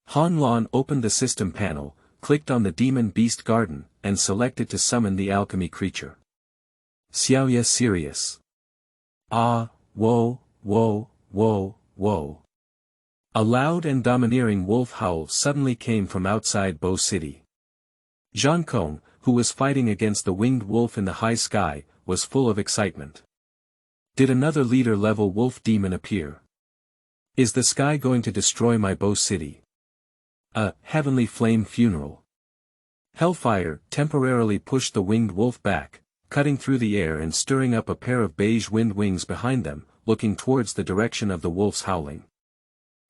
Han Lan opened the system panel, clicked on the demon beast garden, and selected to summon the alchemy creature. Xiaoyue Sirius. Ah, whoa, whoa, whoa, whoa. A loud and domineering wolf howl suddenly came from outside Bo City. Zhang Kong, who was fighting against the winged wolf in the high sky, was full of excitement. Did another leader-level wolf demon appear? Is the sky going to destroy my Bo City? A heavenly flame funeral. Hellfire temporarily pushed the winged wolf back, cutting through the air and stirring up a pair of beige wind wings behind them, looking towards the direction of the wolf's howling.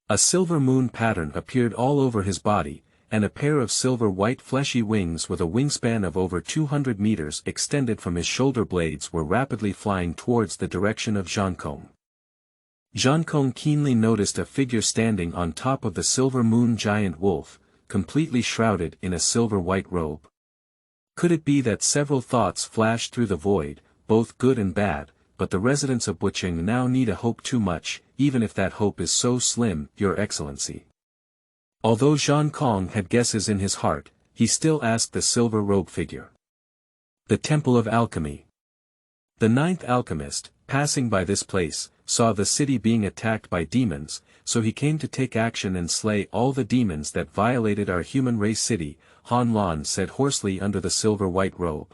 A silver moon pattern appeared all over his body, and a pair of silver-white fleshy wings with a wingspan of over 200 meters extended from his shoulder blades were rapidly flying towards the direction of Zhang Kong. Zhang Kong keenly noticed a figure standing on top of the silver moon giant wolf, completely shrouded in a silver-white robe. Could it be that several thoughts flashed through the void, both good and bad, but the residents of Buqing now need a hope too much, even if that hope is so slim, Your Excellency. Although Zhang Kong had guesses in his heart, he still asked the silver robe figure. The Temple of Alchemy. The 9th alchemist, passing by this place, saw the city being attacked by demons, so he came to take action and slay all the demons that violated our human race city, Han Lan said hoarsely under the silver-white robe.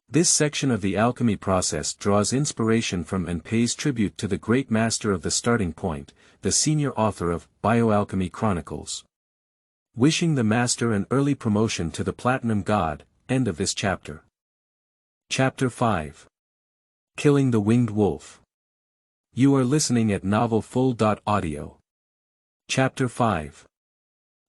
This section of the alchemy process draws inspiration from and pays tribute to the great master of the starting point, the senior author of Bioalchemy Chronicles. Wishing the master an early promotion to the Platinum God, end of this chapter. Chapter 5. Killing the Winged Wolf. You are listening at novelfull.audio. Chapter 5.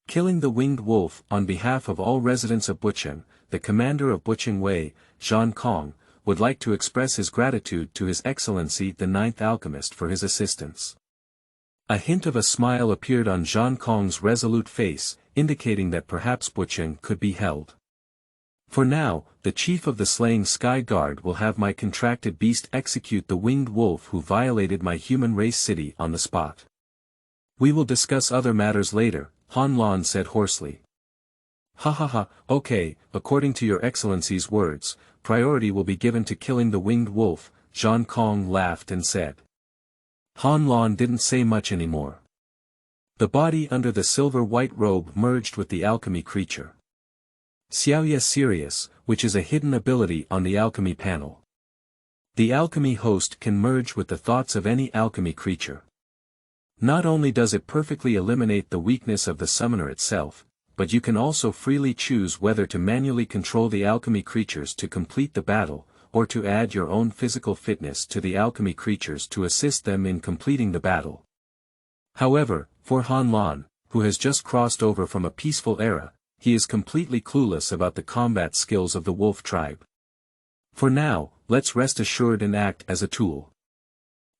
Killing the Winged Wolf. On behalf of all residents of Buqing, the commander of Buqing Wei, Zhang Kong, would like to express his gratitude to His Excellency the 9th alchemist for his assistance. A hint of a smile appeared on Zhang Kong's resolute face, indicating that perhaps Buqing could be held. For now, the chief of the Slaying Sky Guard will have my contracted beast execute the winged wolf who violated my human race city on the spot. We will discuss other matters later, Han Lan said hoarsely. Ha ha ha, okay, according to Your Excellency's words, priority will be given to killing the winged wolf, Zhang Kong laughed and said. Han Lan didn't say much anymore. The body under the silver-white robe merged with the alchemy creature. Xiaoyue Sirius, which is a hidden ability on the alchemy panel. The alchemy host can merge with the thoughts of any alchemy creature. Not only does it perfectly eliminate the weakness of the summoner itself, but you can also freely choose whether to manually control the alchemy creatures to complete the battle, or to add your own physical fitness to the alchemy creatures to assist them in completing the battle. However, for Han Lan, who has just crossed over from a peaceful era, he is completely clueless about the combat skills of the wolf tribe. For now, let's rest assured and act as a tool.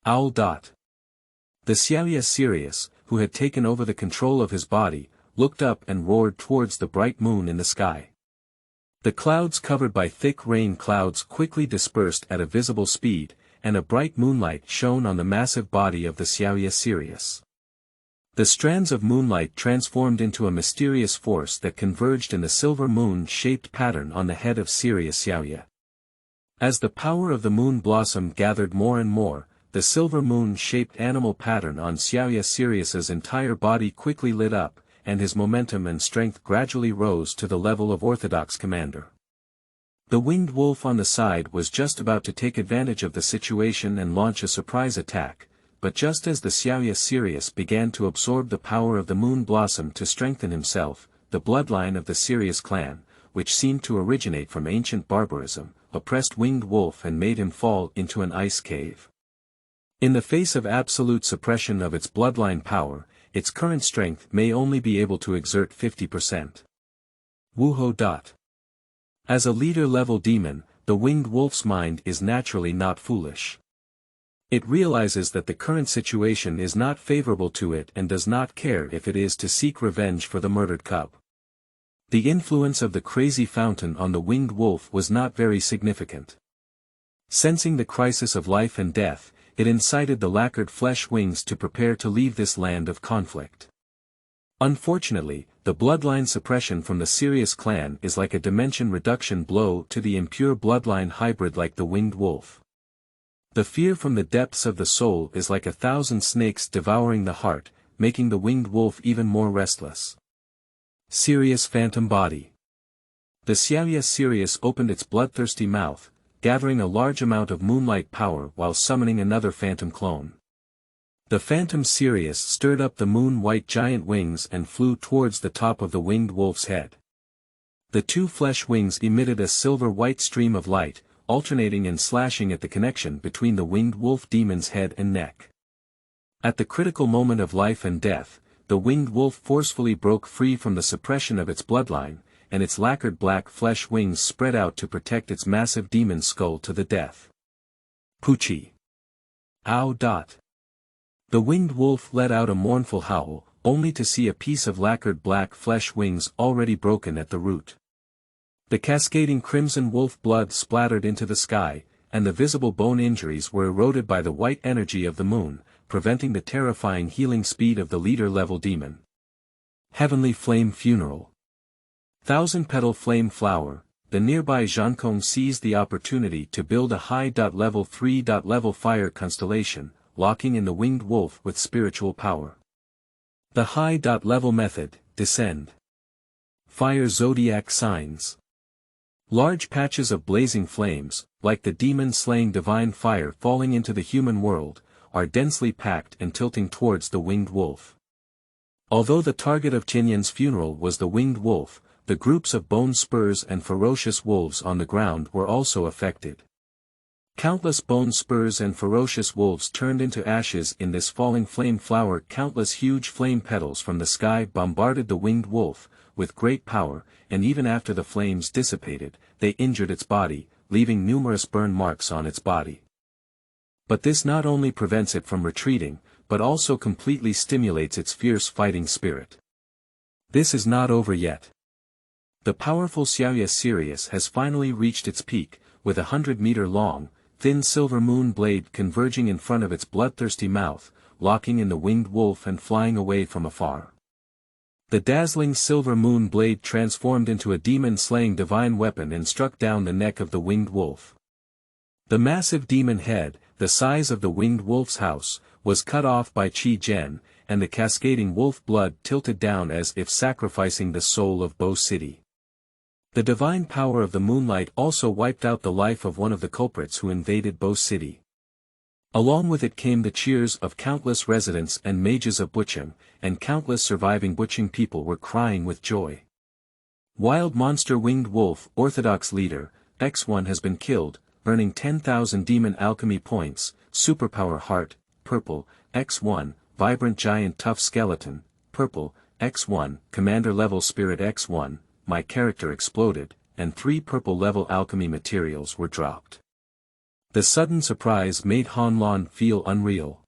Owl. The Xiaoyue Sirius, who had taken over the control of his body, looked up and roared towards the bright moon in the sky. The clouds covered by thick rain clouds quickly dispersed at a visible speed, and a bright moonlight shone on the massive body of the Xiaoyue Sirius. The strands of moonlight transformed into a mysterious force that converged in the silver moon-shaped pattern on the head of Sirius Xiaoyue. As the power of the moon blossom gathered more and more, the silver moon-shaped animal pattern on Xiaoyue Sirius's entire body quickly lit up, and his momentum and strength gradually rose to the level of orthodox commander. The winged wolf on the side was just about to take advantage of the situation and launch a surprise attack, but just as the Xiaoyue Sirius began to absorb the power of the moon blossom to strengthen himself, the bloodline of the Sirius clan, which seemed to originate from ancient barbarism, oppressed winged wolf and made him fall into an ice cave. In the face of absolute suppression of its bloodline power, its current strength may only be able to exert 50%. Wuho. As a leader-level demon, the winged wolf's mind is naturally not foolish. It realizes that the current situation is not favorable to it and does not care if it is to seek revenge for the murdered cub. The influence of the crazy fountain on the winged wolf was not very significant. Sensing the crisis of life and death, it incited the lacquered flesh wings to prepare to leave this land of conflict. Unfortunately, the bloodline suppression from the Sirius clan is like a dimension reduction blow to the impure bloodline hybrid like the winged wolf. The fear from the depths of the soul is like 1,000 snakes devouring the heart, making the winged wolf even more restless. Sirius Phantom Body. The Xiaoyue Sirius opened its bloodthirsty mouth, gathering a large amount of moonlight power while summoning another phantom clone. The phantom Sirius stirred up the moon-white giant wings and flew towards the top of the winged wolf's head. The two flesh wings emitted a silver-white stream of light, alternating and slashing at the connection between the winged wolf demon's head and neck. At the critical moment of life and death, the winged wolf forcefully broke free from the suppression of its bloodline, and its lacquered black flesh wings spread out to protect its massive demon skull to the death. Poochie. Ow. The winged wolf let out a mournful howl, only to see a piece of lacquered black flesh wings already broken at the root. The cascading crimson wolf blood splattered into the sky, and the visible bone injuries were eroded by the white energy of the moon, preventing the terrifying healing speed of the leader-level demon. Heavenly Flame Funeral. Thousand-petal flame flower. The nearby Zhankong seized the opportunity to build a high-level 3-level fire constellation, locking in the winged wolf with spiritual power. The high-level method, Descend. Fire Zodiac Signs. Large patches of blazing flames, like the demon-slaying divine fire falling into the human world, are densely packed and tilting towards the winged wolf. Although the target of Qinyan's funeral was the winged wolf, the groups of bone spurs and ferocious wolves on the ground were also affected. Countless bone spurs and ferocious wolves turned into ashes in this falling flame flower. Countless huge flame petals from the sky bombarded the winged wolf, with great power, and even after the flames dissipated, they injured its body, leaving numerous burn marks on its body. But this not only prevents it from retreating, but also completely stimulates its fierce fighting spirit. This is not over yet. The powerful Xiaoyue Sirius has finally reached its peak, with 100-meter long, thin silver moon blade converging in front of its bloodthirsty mouth, locking in the winged wolf and flying away from afar. The dazzling silver moon blade transformed into a demon-slaying divine weapon and struck down the neck of the winged wolf. The massive demon head, the size of the winged wolf's house, was cut off by Qi Zhen, and the cascading wolf blood tilted down as if sacrificing the soul of Bo City. The divine power of the moonlight also wiped out the life of one of the culprits who invaded Bo City. Along with it came the cheers of countless residents and mages of Bucheng, and countless surviving Bucheng people were crying with joy. Wild monster winged wolf orthodox leader, X1 has been killed, earning 10,000 demon alchemy points, superpower heart, purple, X1, vibrant giant tough skeleton, purple, X1, commander level spirit X1, my character exploded, and 3 purple level alchemy materials were dropped. The sudden surprise made Han Lan feel unreal.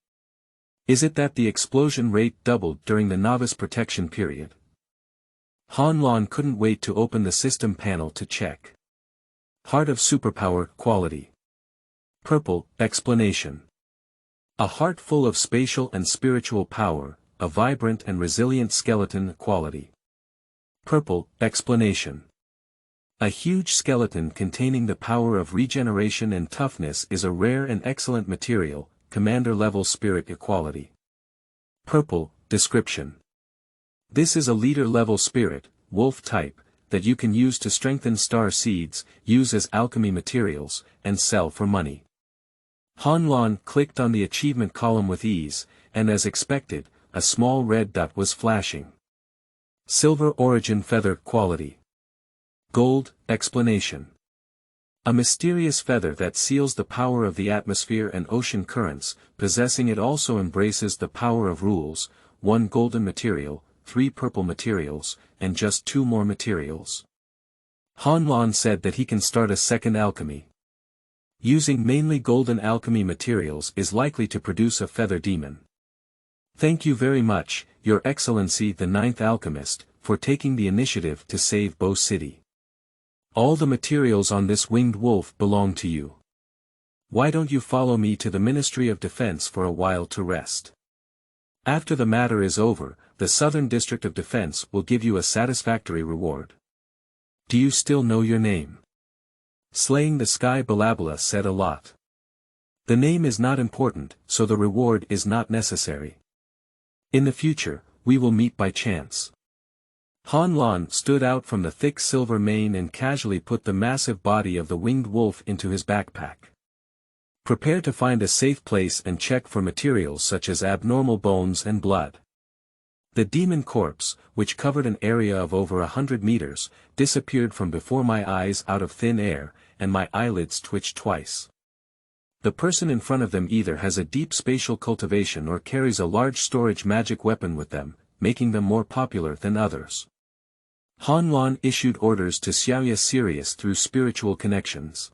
Is it that the explosion rate doubled during the novice protection period? Han Lan couldn't wait to open the system panel to check. Heart of superpower quality. Purple, explanation. A heart full of spatial and spiritual power, a vibrant and resilient skeleton quality. Purple, explanation. A huge skeleton containing the power of regeneration and toughness is a rare and excellent material, commander-level spirit equality. Purple, description. This is a leader-level spirit, wolf type, that you can use to strengthen star seeds, use as alchemy materials, and sell for money. Han Lan clicked on the achievement column with ease, and as expected, a small red dot was flashing. Silver origin feather quality. Gold, explanation. A mysterious feather that seals the power of the atmosphere and ocean currents, possessing it also embraces the power of rules, 1 golden material, 3 purple materials, and just 2 more materials. Han Lan said that he can start a second alchemy. Using mainly golden alchemy materials is likely to produce a feather demon. Thank you very much, Your Excellency the Ninth Alchemist, for taking the initiative to save Bo City. All the materials on this winged wolf belong to you. Why don't you follow me to the Ministry of Defense for a while to rest? After the matter is over, the Southern District of Defense will give you a satisfactory reward. Do you still know your name? Slaying the Sky Balabala said a lot. The name is not important, so the reward is not necessary. In the future, we will meet by chance. Han Lan stood out from the thick silver mane and casually put the massive body of the winged wolf into his backpack. Prepare to find a safe place and check for materials such as abnormal bones and blood. The demon corpse, which covered an area of over 100 meters, disappeared from before my eyes out of thin air, and my eyelids twitched twice. The person in front of them either has a deep spatial cultivation or carries a large storage magic weapon with them, making them more popular than others. Han Lan issued orders to Xiaoyue Sirius through spiritual connections.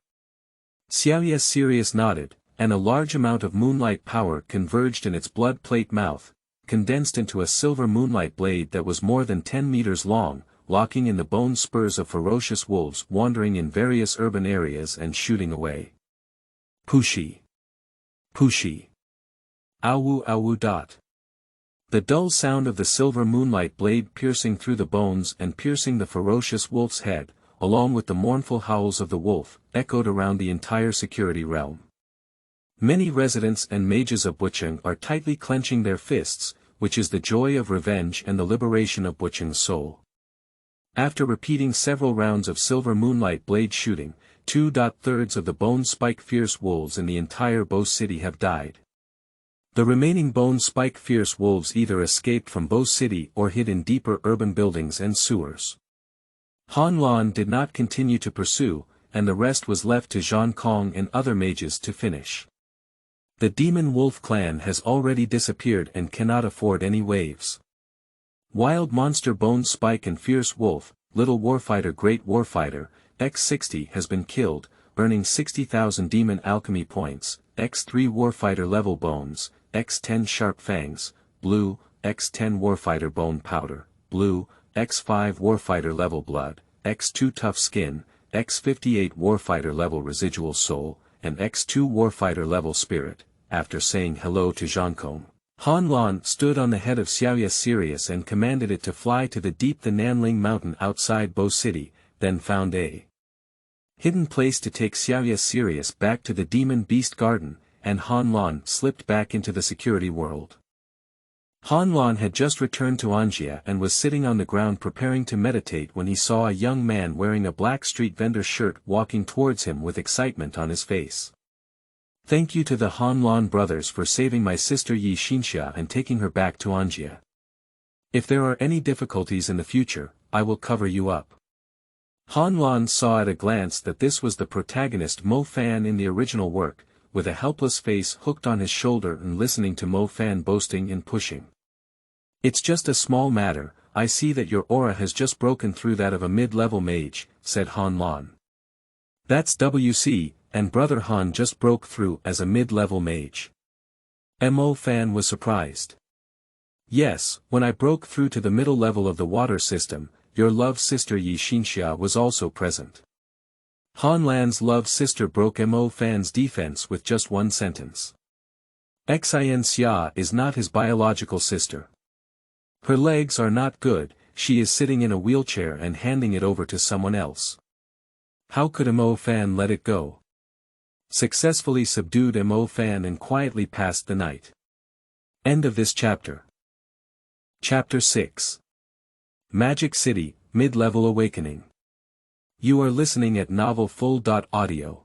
Xiaoyue Sirius nodded, and a large amount of moonlight power converged in its blood plate mouth, condensed into a silver moonlight blade that was more than 10 meters long, locking in the bone spurs of ferocious wolves wandering in various urban areas and shooting away. Pushi. Pushi. Awu awu dot. The dull sound of the silver moonlight blade piercing through the bones and piercing the ferocious wolf's head, along with the mournful howls of the wolf, echoed around the entire security realm. Many residents and mages of Bucheng are tightly clenching their fists, which is the joy of revenge and the liberation of Bucheng's soul. After repeating several rounds of silver moonlight blade shooting, 2/3 of the bone spike fierce wolves in the entire Bo City have died. The remaining bone spike fierce wolves either escaped from Bo City or hid in deeper urban buildings and sewers. Han Lan did not continue to pursue, and the rest was left to Zhang Kong and other mages to finish. The Demon Wolf clan has already disappeared and cannot afford any waves. Wild Monster Bone Spike and Fierce Wolf, Little Warfighter Great Warfighter, X60 has been killed, earning 60,000 Demon Alchemy points, X3 Warfighter Level Bones, X10 Sharp Fangs, Blue, X10 Warfighter Bone Powder, Blue, X5 Warfighter Level Blood, X2 Tough Skin, X58 Warfighter Level Residual Soul, and X2 Warfighter Level Spirit. After saying hello to Zhangkong, Han Lan stood on the head of Xiaoyue Sirius and commanded it to fly to the deep the Nanling Mountain outside Bo City, then found a hidden place to take Xiaoyue Sirius back to the Demon Beast Garden, and Han Lan slipped back into the security world. Han Lan had just returned to Anjia and was sitting on the ground preparing to meditate when he saw a young man wearing a black street vendor shirt walking towards him with excitement on his face. Thank you to the Han Lan brothers for saving my sister Yi Xinxia and taking her back to Anjia. If there are any difficulties in the future, I will cover you up. Han Lan saw at a glance that this was the protagonist Mo Fan in the original work, with a helpless face hooked on his shoulder and listening to Mo Fan boasting and pushing. It's just a small matter, I see that your aura has just broken through that of a mid-level mage, said Han Lan. That's WC, and Brother Han just broke through as a mid-level mage. Mo Fan was surprised. Yes, when I broke through to the middle level of the water system, your love sister Yi Xinxia was also present. Han Lan's love sister broke Mo Fan's defense with just one sentence. Xin Xia is not his biological sister. Her legs are not good, she is sitting in a wheelchair and handing it over to someone else. How could Mo Fan let it go? Successfully subdued Mo Fan and quietly passed the night. End of this chapter. Chapter 6. Magic City, Mid-Level Awakening. You are listening at novelfull.audio.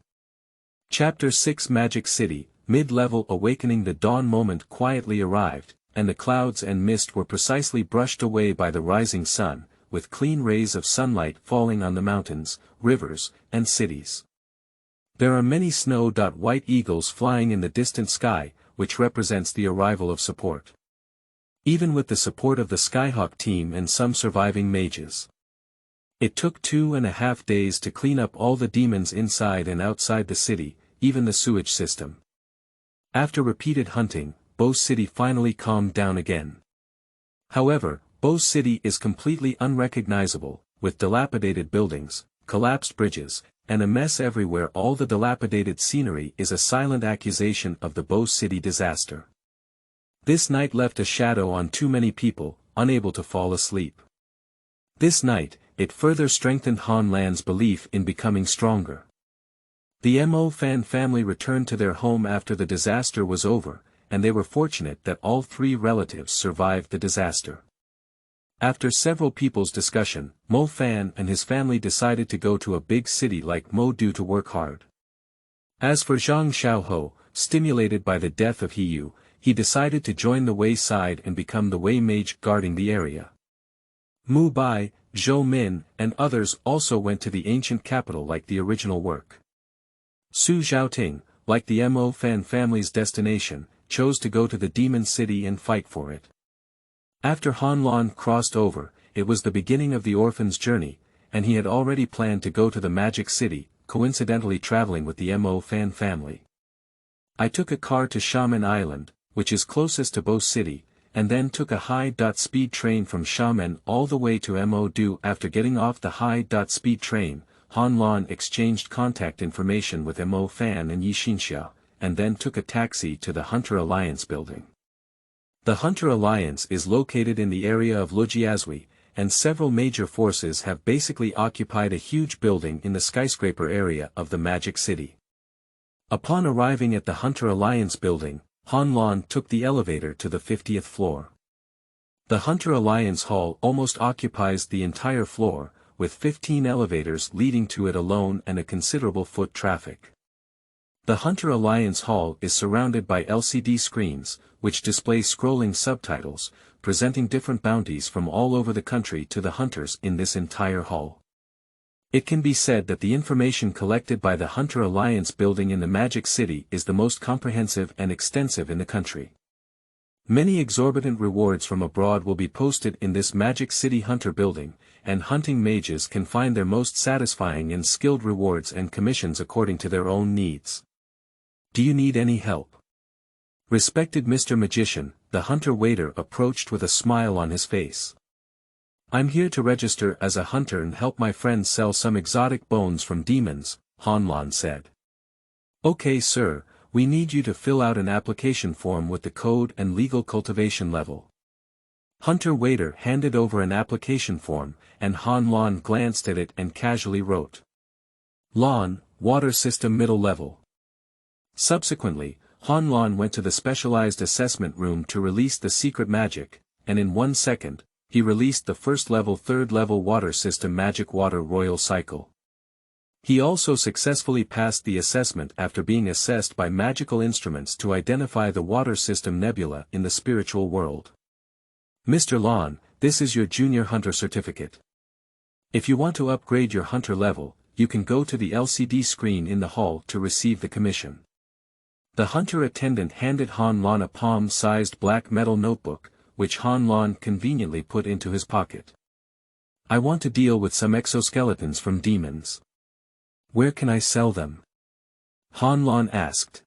Chapter 6 Magic City, Mid-Level Awakening. The dawn moment quietly arrived, and the clouds and mist were precisely brushed away by the rising sun, with clean rays of sunlight falling on the mountains, rivers, and cities. There are many snow-white eagles flying in the distant sky, which represents the arrival of support. Even with the support of the Skyhawk team and some surviving mages. It took 2.5 days to clean up all the demons inside and outside the city, even the sewage system. After repeated hunting, Bo City finally calmed down again. However, Bo City is completely unrecognizable, with dilapidated buildings, collapsed bridges, and a mess everywhere. All the dilapidated scenery is a silent accusation of the Bo City disaster. This night left a shadow on too many people, unable to fall asleep. This night, it further strengthened Han Lan's belief in becoming stronger. The Mo Fan family returned to their home after the disaster was over, and they were fortunate that all 3 relatives survived the disaster. After several people's discussion, Mo Fan and his family decided to go to a big city like Mo Do to work hard. As for Zhang Xiaoho, stimulated by the death of Yu, he decided to join the Wei side and become the Wei Mage guarding the area. Mu Bai, Zhou Min, and others also went to the ancient capital like the original work. Su Xiaoting, like the Mo Fan family's destination, chose to go to the demon city and fight for it. After Han Lan crossed over, it was the beginning of the orphan's journey, and he had already planned to go to the magic city, coincidentally traveling with the Mo Fan family. I took a car to Xiamen Island, which is closest to Bo City, and then took a high-speed train from Xiamen all the way to Mo Do. After getting off the high-speed train, Han Lan exchanged contact information with Mo Fan and Yi Xinxia, and then took a taxi to the Hunter Alliance building. The Hunter Alliance is located in the area of Lujiazui, and several major forces have basically occupied a huge building in the skyscraper area of the Magic City. Upon arriving at the Hunter Alliance building, Han Lan took the elevator to the 50th floor. The Hunter Alliance Hall almost occupies the entire floor, with 15 elevators leading to it alone and a considerable foot traffic. The Hunter Alliance Hall is surrounded by LCD screens, which display scrolling subtitles, presenting different bounties from all over the country to the hunters in this entire hall. It can be said that the information collected by the Hunter Alliance building in the Magic City is the most comprehensive and extensive in the country. Many exorbitant rewards from abroad will be posted in this Magic City Hunter building, and hunting mages can find their most satisfying and skilled rewards and commissions according to their own needs. Do you need any help? Respected Mr. Magician, the hunter waiter approached with a smile on his face. I'm here to register as a hunter and help my friends sell some exotic bones from demons, Han Lan said. Okay sir, we need you to fill out an application form with the code and legal cultivation level. Hunter waiter handed over an application form, and Han Lan glanced at it and casually wrote. Lan, water system middle level. Subsequently, Han Lan went to the specialized assessment room to release the secret magic, and in 1 second, he released the first level third level water system magic water royal cycle. He also successfully passed the assessment after being assessed by magical instruments to identify the water system nebula in the spiritual world. Mr. Lan, this is your junior hunter certificate. If you want to upgrade your hunter level, you can go to the LCD screen in the hall to receive the commission. The hunter attendant handed Han Lan a palm-sized black metal notebook, which Han Lan conveniently put into his pocket. I want to deal with some exoskeletons from demons. Where can I sell them? Han Lan asked.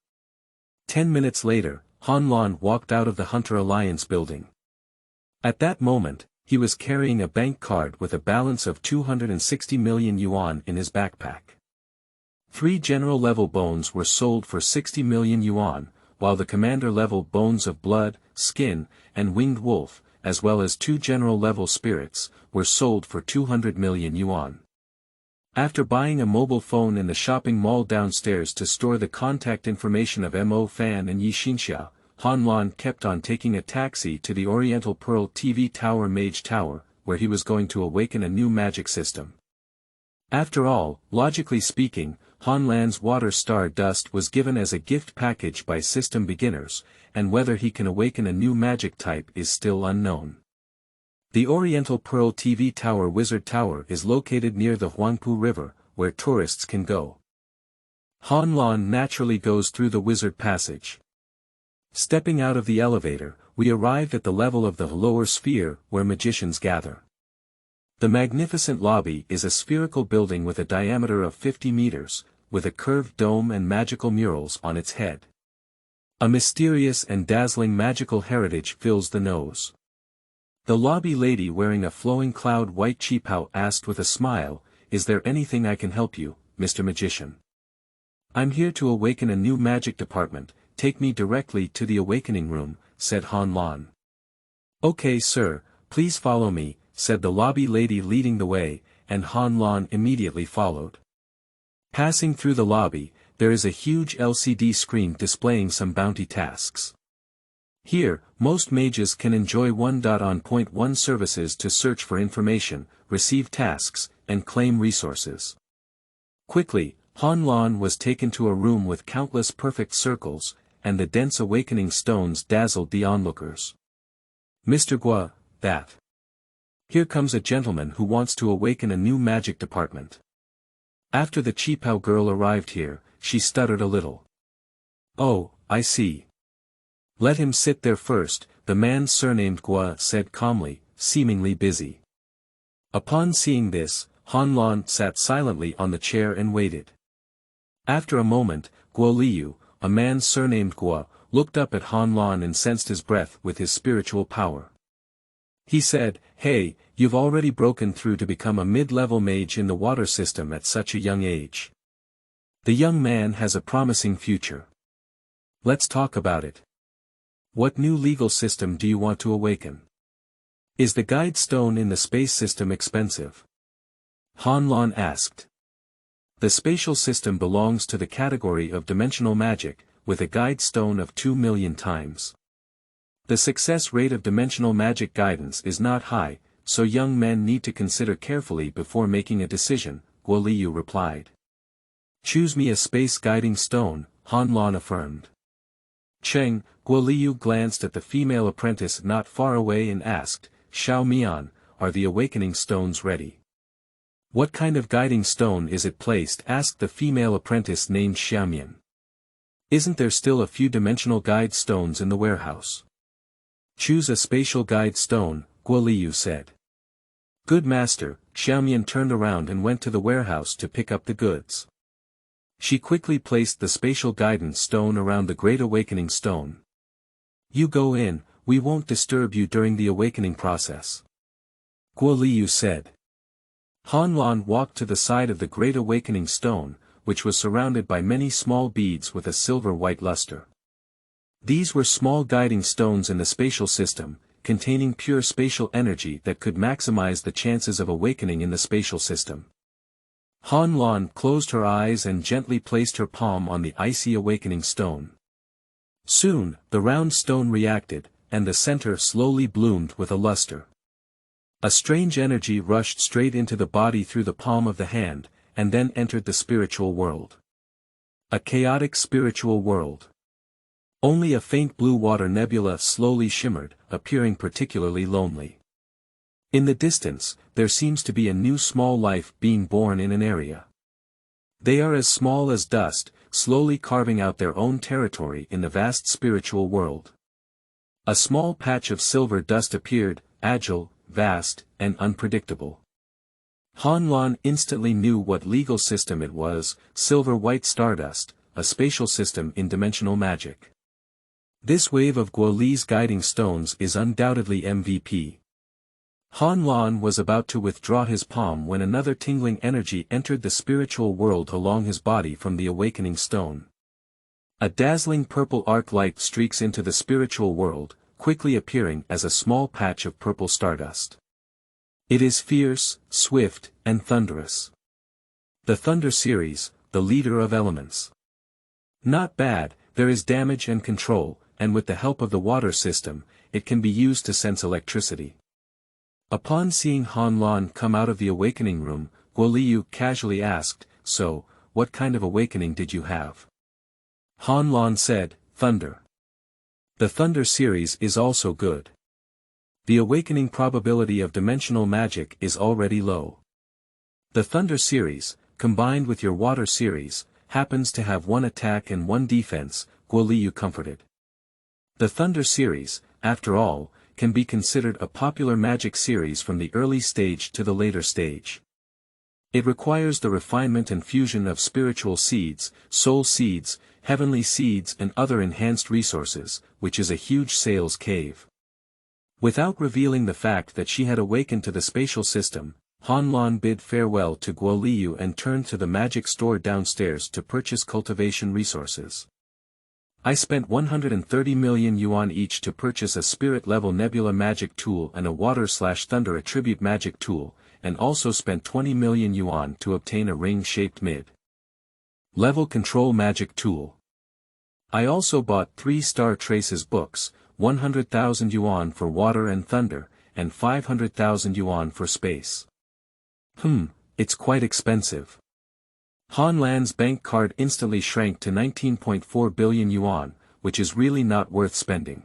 10 minutes later, Han Lan walked out of the Hunter Alliance building. At that moment, he was carrying a bank card with a balance of 260 million yuan in his backpack. 3 general-level bones were sold for 60 million yuan, while the commander-level bones of blood, skin, and winged wolf, as well as 2 general-level spirits, were sold for 200 million yuan. After buying a mobile phone in the shopping mall downstairs to store the contact information of Mo Fan and Yi Xinxia, Han Lan kept on taking a taxi to the Oriental Pearl TV Tower Mage Tower, where he was going to awaken a new magic system. After all, logically speaking, Han Lan's water star dust was given as a gift package by system beginners, and whether he can awaken a new magic type is still unknown. The Oriental Pearl TV Tower Wizard Tower is located near the Huangpu River, where tourists can go. Han Lan naturally goes through the Wizard Passage. Stepping out of the elevator, we arrived at the level of the lower sphere where magicians gather. The magnificent lobby is a spherical building with a diameter of 50 meters, with a curved dome and magical murals on its head. A mysterious and dazzling magical heritage fills the nose. The lobby lady wearing a flowing cloud white cheapao asked with a smile, "Is there anything I can help you, Mr. Magician?" "I'm here to awaken a new magic department, take me directly to the awakening room," said Han Lan. "Okay sir, please follow me," said the lobby lady leading the way, and Han Lan immediately followed. Passing through the lobby, there is a huge LCD screen displaying some bounty tasks. Here, most mages can enjoy 1.on.1 services to search for information, receive tasks, and claim resources. Quickly, Han Lan was taken to a room with countless perfect circles, and the dense awakening stones dazzled the onlookers. "Mr. Gua, that. Here comes a gentleman who wants to awaken a new magic department." After the cheapao girl arrived here, she stuttered a little. "Oh, I see. Let him sit there first," the man surnamed Gua said calmly, seemingly busy. Upon seeing this, Han Lan sat silently on the chair and waited. After a moment, Guo Liu, a man surnamed Gua, looked up at Han Lan and sensed his breath with his spiritual power. He said, "Hey, you've already broken through to become a mid-level mage in the water system at such a young age. The young man has a promising future. Let's talk about it. What new legal system do you want to awaken? Is the guide stone in the space system expensive?" Han Lan asked. The spatial system belongs to the category of dimensional magic, with a guide stone of 2 million times. The success rate of dimensional magic guidance is not high, so young men need to consider carefully before making a decision, Guo Liu replied. "Choose me a space guiding stone," Han Lan affirmed. Cheng, Guo Liu glanced at the female apprentice not far away and asked, "Xiao Mian, are the awakening stones ready?" "What kind of guiding stone is it placed?" asked the female apprentice named Xiaomian. "Isn't there still a few dimensional guide stones in the warehouse?" "Choose a spatial guide stone," Guo Liu said. "Good master." Xiaomian turned around and went to the warehouse to pick up the goods. She quickly placed the spatial guidance stone around the Great Awakening Stone. "You go in, we won't disturb you during the awakening process," Guo Liu said. Han Lan walked to the side of the Great Awakening Stone, which was surrounded by many small beads with a silver-white luster. These were small guiding stones in the spatial system, containing pure spatial energy that could maximize the chances of awakening in the spatial system. Han Lan closed her eyes and gently placed her palm on the icy awakening stone. Soon, the round stone reacted, and the center slowly bloomed with a luster. A strange energy rushed straight into the body through the palm of the hand, and then entered the spiritual world. A chaotic spiritual world. Only a faint blue water nebula slowly shimmered, appearing particularly lonely. In the distance, there seems to be a new small life being born in an area. They are as small as dust, slowly carving out their own territory in the vast spiritual world. A small patch of silver dust appeared, agile, vast, and unpredictable. Han Lan instantly knew what legal system it was, silver-white stardust, a spatial system in dimensional magic. This wave of Guo Li's guiding stones is undoubtedly MVP. Han Lan was about to withdraw his palm when another tingling energy entered the spiritual world along his body from the awakening stone. A dazzling purple arc light streaks into the spiritual world, quickly appearing as a small patch of purple stardust. It is fierce, swift, and thunderous. The Thunder Series, the leader of elements. Not bad, there is damage and control, and with the help of the water system, it can be used to sense electricity. Upon seeing Han Lan come out of the awakening room, Guo Liu casually asked, "So, what kind of awakening did you have?" Han Lan said, "Thunder." The Thunder Series is also good. The awakening probability of dimensional magic is already low. The Thunder Series, combined with your Water Series, happens to have 1 attack and 1 defense, Guo Liu comforted. The Thunder Series, after all, can be considered a popular magic series from the early stage to the later stage. It requires the refinement and fusion of spiritual seeds, soul seeds, heavenly seeds and other enhanced resources, which is a huge sales cave. Without revealing the fact that she had awakened to the spatial system, Han Lan bid farewell to Guo Liu and turned to the magic store downstairs to purchase cultivation resources. I spent 130 million yuan each to purchase a spirit-level nebula magic tool and a water/thunder attribute magic tool, and also spent 20 million yuan to obtain a ring-shaped mid-level control magic tool. I also bought 3 Star Traces books, 100,000 yuan for water and thunder, and 500,000 yuan for space. It's quite expensive. Han Lan's bank card instantly shrank to 19.4 billion yuan, which is really not worth spending.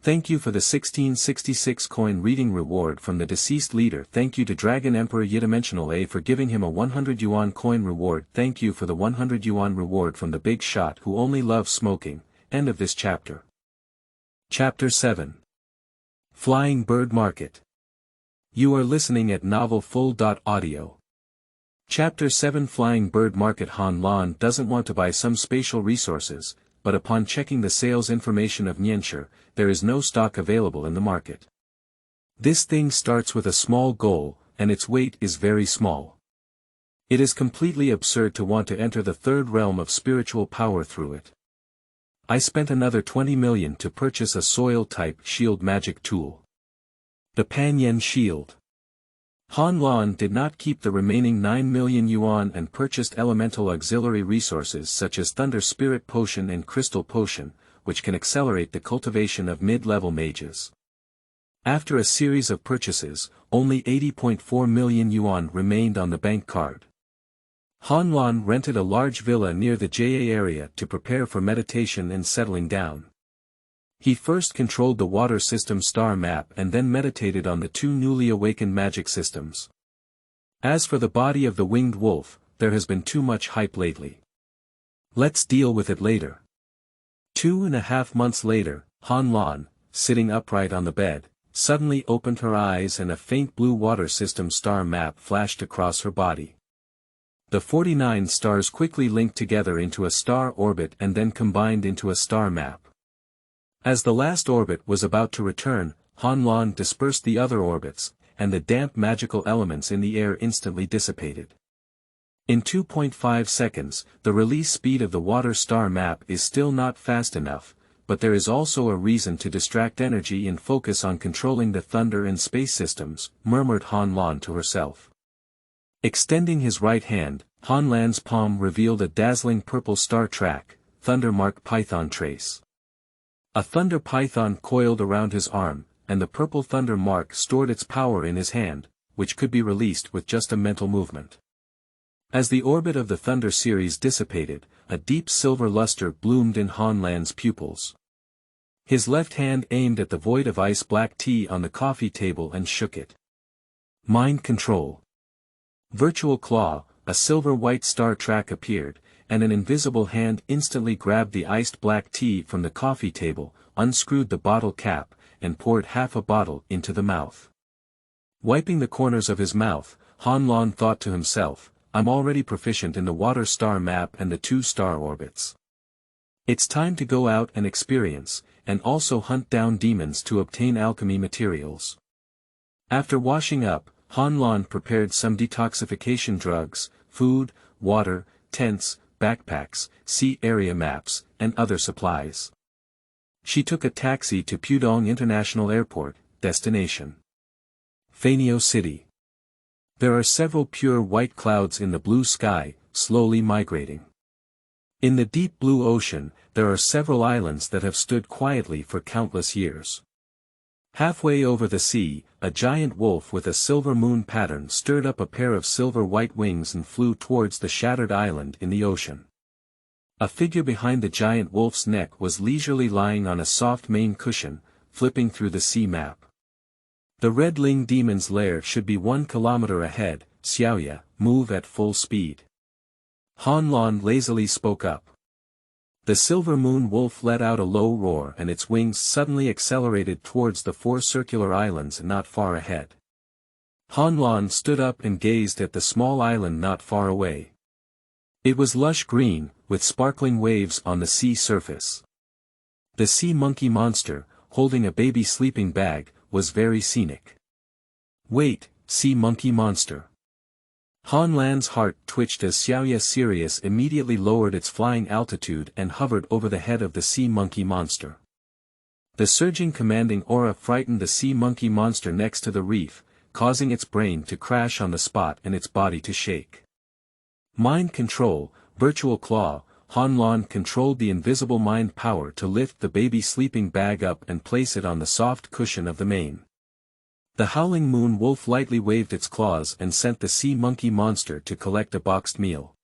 Thank you for the 1666 coin reading reward from the deceased leader. Thank you to Dragon Emperor Yidimensional A for giving him a 100 yuan coin reward. Thank you for the 100 yuan reward from the big shot who only loves smoking. End of this chapter. Chapter 7. Flying Bird Market. You are listening at Novel Full.audio. Chapter 7 Flying Bird Market. Han Lan doesn't want to buy some spatial resources, but upon checking the sales information of Nianshi, there is no stock available in the market. This thing starts with a small goal, and its weight is very small. It is completely absurd to want to enter the third realm of spiritual power through it. I spent another 20 million to purchase a soil-type shield magic tool. The Panyan Shield. Han Lan did not keep the remaining 9 million yuan and purchased elemental auxiliary resources such as Thunder Spirit Potion and Crystal Potion, which can accelerate the cultivation of mid-level mages. After a series of purchases, only 80.4 million yuan remained on the bank card. Han Lan rented a large villa near the JA area to prepare for meditation and settling down. He first controlled the water system star map and then meditated on the 2 newly awakened magic systems. As for the body of the winged wolf, there has been too much hype lately. Let's deal with it later. 2.5 months later, Han Lan, sitting upright on the bed, suddenly opened her eyes and a faint blue water system star map flashed across her body. The 49 stars quickly linked together into a star orbit and then combined into a star map. As the last orbit was about to return, Han Lan dispersed the other orbits, and the damp magical elements in the air instantly dissipated. In 2.5 seconds, the release speed of the water star map is still not fast enough, but there is also a reason to distract energy and focus on controlling the thunder and space systems, murmured Han Lan to herself. Extending his right hand, Han Lan's palm revealed a dazzling purple star track, Thunder Mark Python Trace. A thunder python coiled around his arm, and the purple thunder mark stored its power in his hand, which could be released with just a mental movement. As the orbit of the thunder series dissipated, a deep silver luster bloomed in Han Lan's pupils. His left hand aimed at the void of ice black tea on the coffee table and shook it. Mind control. Virtual claw, a silver-white star track appeared, and an invisible hand instantly grabbed the iced black tea from the coffee table, unscrewed the bottle cap, and poured half a bottle into the mouth. Wiping the corners of his mouth, Han Lan thought to himself, I'm already proficient in the water star map and the 2 star orbits. It's time to go out and experience, and also hunt down demons to obtain alchemy materials. After washing up, Han Lan prepared some detoxification drugs, food, water, tents, backpacks, sea area maps, and other supplies. She took a taxi to Pudong International Airport, destination Fanio City. There are several pure white clouds in the blue sky, slowly migrating. In the deep blue ocean, there are several islands that have stood quietly for countless years. Halfway over the sea, a giant wolf with a silver moon pattern stirred up a pair of silver-white wings and flew towards the shattered island in the ocean. A figure behind the giant wolf's neck was leisurely lying on a soft mane cushion, flipping through the sea map. The Red Ling demon's lair should be 1 kilometer ahead. Xiaoyue, move at full speed. Han Lan lazily spoke up. The silver moon wolf let out a low roar and its wings suddenly accelerated towards the 4 circular islands not far ahead. Han Lan stood up and gazed at the small island not far away. It was lush green, with sparkling waves on the sea surface. The sea monkey monster, holding a baby sleeping bag, was very scenic. Wait, sea monkey monster. Han Lan's heart twitched as Xiaoyue Sirius immediately lowered its flying altitude and hovered over the head of the sea monkey monster. The surging commanding aura frightened the sea monkey monster next to the reef, causing its brain to crash on the spot and its body to shake. Mind control, virtual claw. Han Lan controlled the invisible mind power to lift the baby sleeping bag up and place it on the soft cushion of the mane. The howling moon wolf lightly waved its claws and sent the sea monkey monster to collect a boxed meal.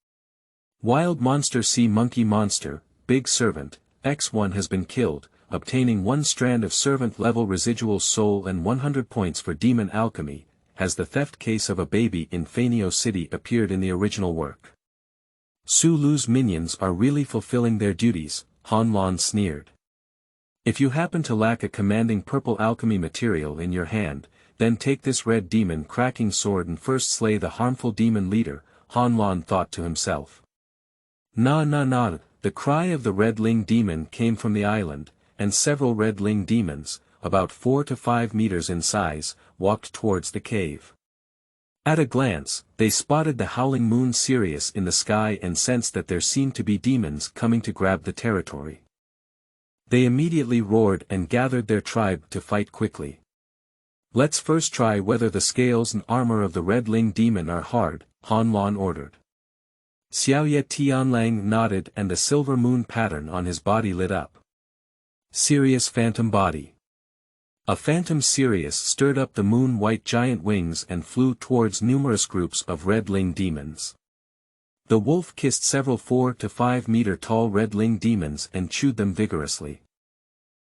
Wild monster sea monkey monster, big servant, X1 has been killed, obtaining 1 strand of servant-level residual soul and 100 points for demon alchemy, has the theft case of a baby in Fanio City appeared in the original work. Su Lu's minions are really fulfilling their duties, Han Lan sneered. If you happen to lack a commanding purple alchemy material in your hand, then take this red demon cracking sword and first slay the harmful demon leader, Han Lan thought to himself. Na na na, the cry of the red ling demon came from the island, and several red ling demons, about 4 to 5 meters in size, walked towards the cave. At a glance, they spotted the howling moon Sirius in the sky and sensed that there seemed to be demons coming to grab the territory. They immediately roared and gathered their tribe to fight quickly. Let's first try whether the scales and armor of the red ling demon are hard, Han Lan ordered. Xiaoyue Tianlang nodded and the silver moon pattern on his body lit up. Sirius Phantom Body. A phantom Sirius stirred up the moon-white giant wings and flew towards numerous groups of red ling demons. The wolf kissed several 4 to 5 meter tall red ling demons and chewed them vigorously.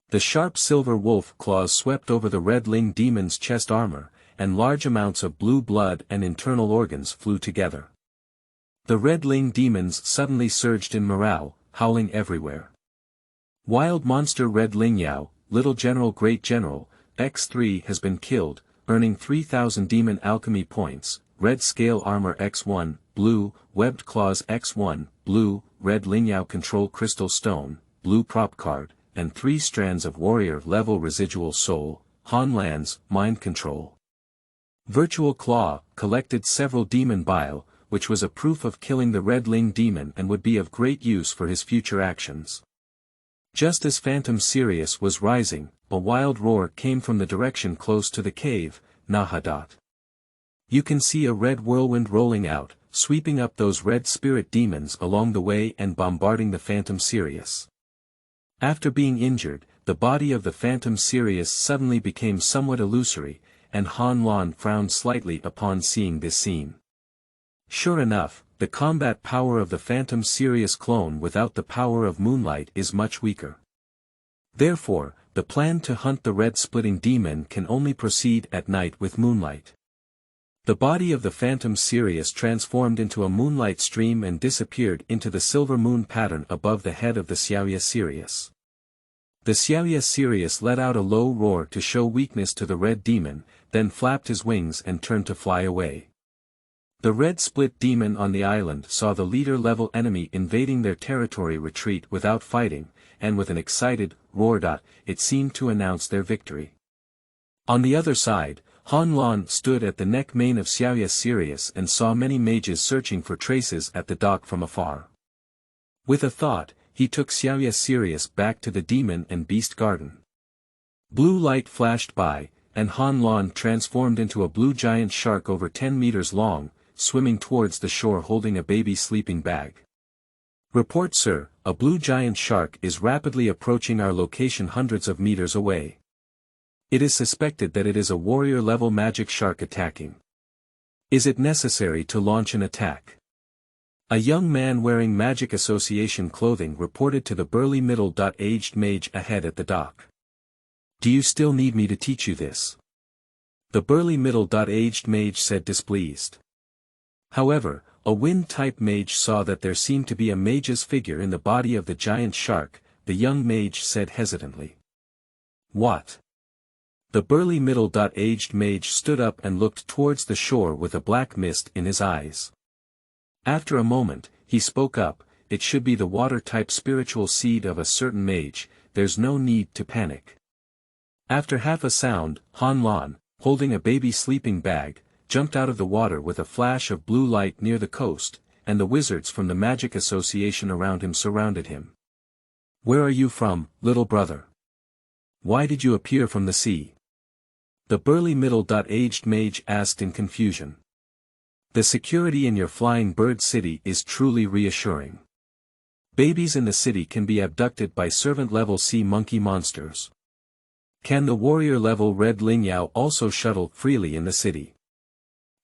The sharp silver wolf claws swept over the red ling demon's chest armor, and large amounts of blue blood and internal organs flew together. The red ling demons suddenly surged in morale, howling everywhere. Wild monster red ling Yao, little general great general, X3 has been killed, earning 3000 demon alchemy points, red scale armor X1, blue, webbed claws X1, blue, red ling Yao control crystal stone, blue prop card, and 3 strands of warrior-level residual soul, Han Lan's mind control. Virtual Claw collected several demon bile, which was a proof of killing the red ling demon and would be of great use for his future actions. Just as Phantom Sirius was rising, a wild roar came from the direction close to the cave, Nahadat. You can see a red whirlwind rolling out, sweeping up those red spirit demons along the way and bombarding the Phantom Sirius. After being injured, the body of the Phantom Sirius suddenly became somewhat illusory, and Han Lan frowned slightly upon seeing this scene. Sure enough, the combat power of the Phantom Sirius clone without the power of moonlight is much weaker. Therefore, the plan to hunt the red-splitting demon can only proceed at night with moonlight. The body of the Phantom Sirius transformed into a moonlight stream and disappeared into the silver moon pattern above the head of the Xiaoyue Sirius. The Xiaoyue Sirius let out a low roar to show weakness to the red demon, then flapped his wings and turned to fly away. The red split demon on the island saw the leader-level enemy invading their territory retreat without fighting, and with an excited roar. It seemed to announce their victory. On the other side, Han Lan stood at the neck mane of Xiaoyue Sirius and saw many mages searching for traces at the dock from afar. With a thought, he took Xiaoyue Sirius back to the demon and beast garden. Blue light flashed by, and Han Lan transformed into a blue giant shark over 10 meters long, swimming towards the shore holding a baby sleeping bag. Report sir, a blue giant shark is rapidly approaching our location hundreds of meters away. It is suspected that it is a warrior-level magic shark attacking. Is it necessary to launch an attack? A young man wearing Magic Association clothing reported to the burly middle-aged mage ahead at the dock. Do you still need me to teach you this? The burly middle-aged mage said displeased. However, a wind-type mage saw that there seemed to be a mage's figure in the body of the giant shark, the young mage said hesitantly. What? The burly middle-aged mage stood up and looked towards the shore with a black mist in his eyes. After a moment, he spoke up, it should be the water-type spiritual seed of a certain mage, there's no need to panic. After half a sound, Han Lan, holding a baby sleeping bag, jumped out of the water with a flash of blue light near the coast, and the wizards from the magic association around him surrounded him. Where are you from, little brother? Why did you appear from the sea? The burly middle-aged mage asked in confusion. The security in your flying bird city is truly reassuring. Babies in the city can be abducted by servant-level sea monkey monsters. Can the warrior-level red Lingyao also shuttle freely in the city?